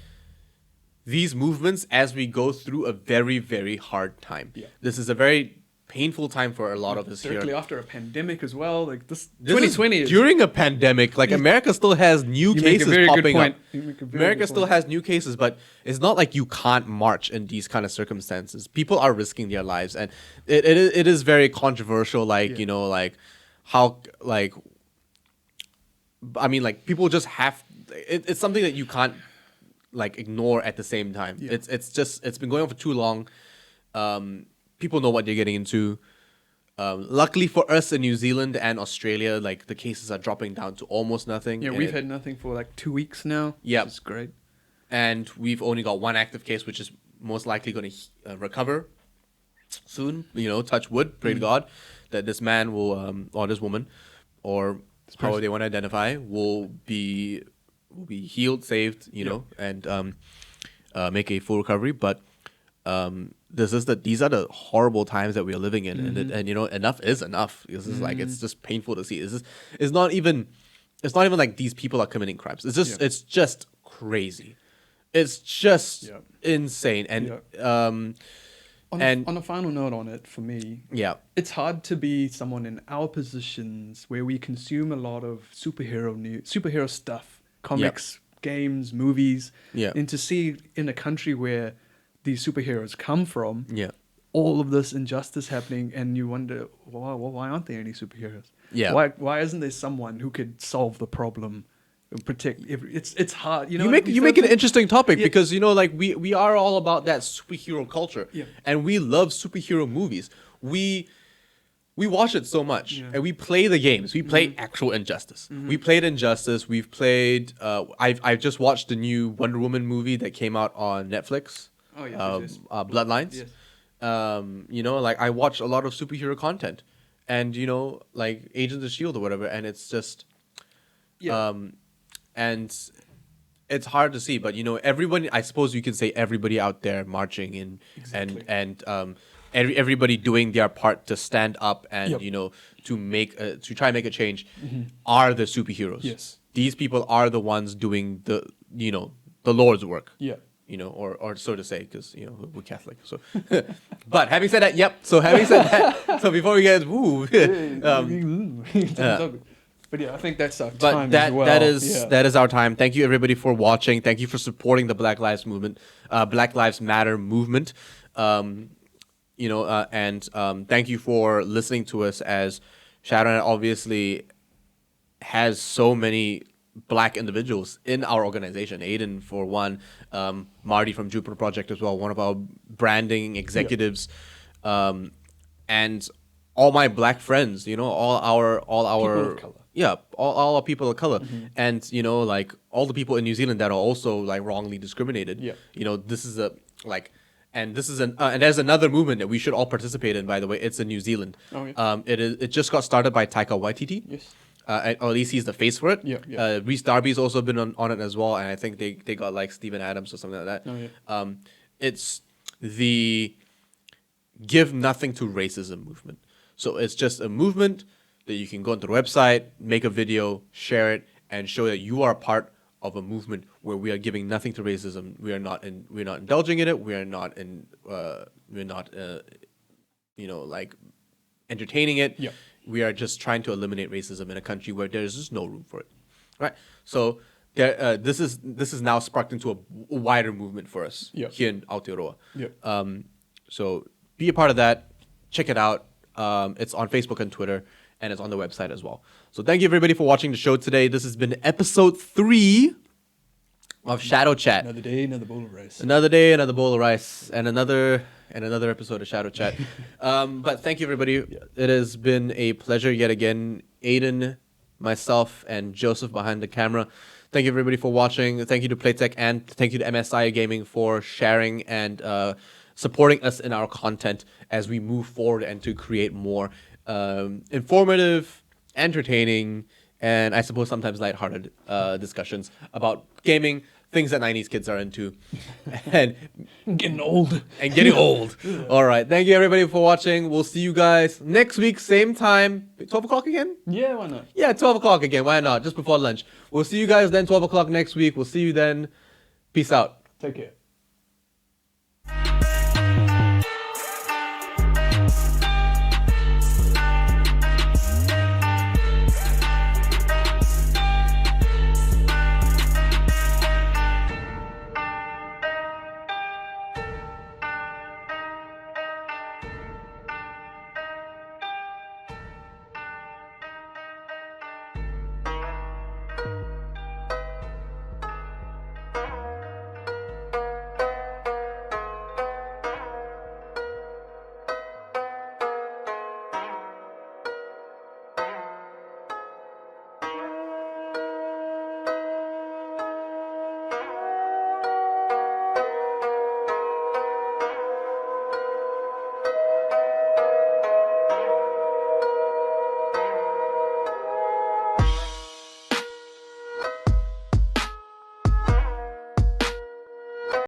these movements as we go through a very, very hard time. Yeah. This is a very painful time for a lot of us here. Directly after a pandemic as well, like this This 2020 is is during a pandemic. Like America still has new You make a cases very good popping point. up. You make a very America good still point. has new cases, but it's not like you can't march in these kind of circumstances. People are risking their lives, and it is very controversial. Like Yeah. like how like I mean, like people just have. It's something that you can't like ignore at the same time. Yeah. It's been going on for too long. People know what they're getting into. Luckily for us in New Zealand and Australia, like the cases are dropping down to almost nothing. Yeah, and we've had nothing for like 2 weeks now. Yep. Which is great. and we've only got one active case, which is most likely going to recover soon. Touch wood, pray to God that this man will, or this woman, or however they want to identify, will be healed, saved, and make a full recovery. But these are the horrible times that we are living in, and enough is enough. This is like it's just painful to see. It's not even like these people are committing crimes. It's just crazy. It's just insane. And On a final note on it, for me, yeah, it's hard to be someone in our positions where we consume a lot of superhero stuff, comics, games, movies, and to see in a country where these superheroes come from, all of this injustice happening, and you wonder, why aren't there any superheroes? Yeah. Why isn't there someone who could solve the problem? Protect it's hard. You make an interesting topic because like we are all about that superhero culture, and we love superhero movies. We watch it so much, and we play the games. We play actual Injustice. We played Injustice. We've played. I've just watched the new Wonder Woman movie that came out on Netflix. Oh yes, Bloodlines. Yes. Like I watch a lot of superhero content, and like Agents of Shield or whatever, and it's just. And it's hard to see, but everyone. I suppose you can say everybody out there marching in, and everybody doing their part to stand up and to try and make a change, are the superheroes. Yes, these people are the ones doing the Lord's work. Yeah. Or so to say, because we're Catholic. So, but having said that, so having said that, so before we get But I think that's our time that as well. that is our time. Thank you everybody for watching. Thank you for supporting the Black Lives Matter movement. And thank you for listening to us, as Shadownet obviously has so many Black individuals in our organization. Aiden, for one, Marty from Jupiter Project as well, one of our branding executives, and all my Black friends. All our People of color. Yeah, all our people of color, and like all the people in New Zealand that are also like wrongly discriminated. Yeah. This is and there's another movement that we should all participate in. By the way, it's in New Zealand. Oh, yeah. It just got started by Taika Waititi. Yes. Or at least he's the face for it. Yeah. Reese Darby's also been on it as well, and I think they got like Stephen Adams or something like that. Oh, yeah. It's the Give Nothing to Racism movement. So it's just a movement that you can go onto the website, make a video, share it, and show that you are part of a movement where we are giving nothing to racism. We're not indulging in it. We're not like entertaining it. Yeah. We are just trying to eliminate racism in a country where there is just no room for it. Right. So this is now sparked into a wider movement for us here in Aotearoa. Yeah. So be a part of that. Check it out. It's on Facebook and Twitter, and it's on the website as well. So thank you everybody for watching the show today. This has been episode 3 of Shadowchat. Another day, another bowl of rice. Another day, another bowl of rice, and another episode of Shadowchat. But thank you, everybody. It has been a pleasure yet again. Aiden, myself, and Joseph behind the camera. Thank you, everybody, for watching. Thank you to Playtech and thank you to MSI Gaming for sharing and supporting us in our content as we move forward and to create more informative, entertaining, and I suppose sometimes lighthearted discussions about gaming, things that 90s kids are into, and Getting old. getting old. All right. Thank you, everybody, for watching. We'll see you guys next week, same time. 12 o'clock again? Yeah, why not? Yeah, 12 o'clock again. Why not? Just before lunch. We'll see you guys then, 12 o'clock next week. We'll see you then. Peace out. Take care.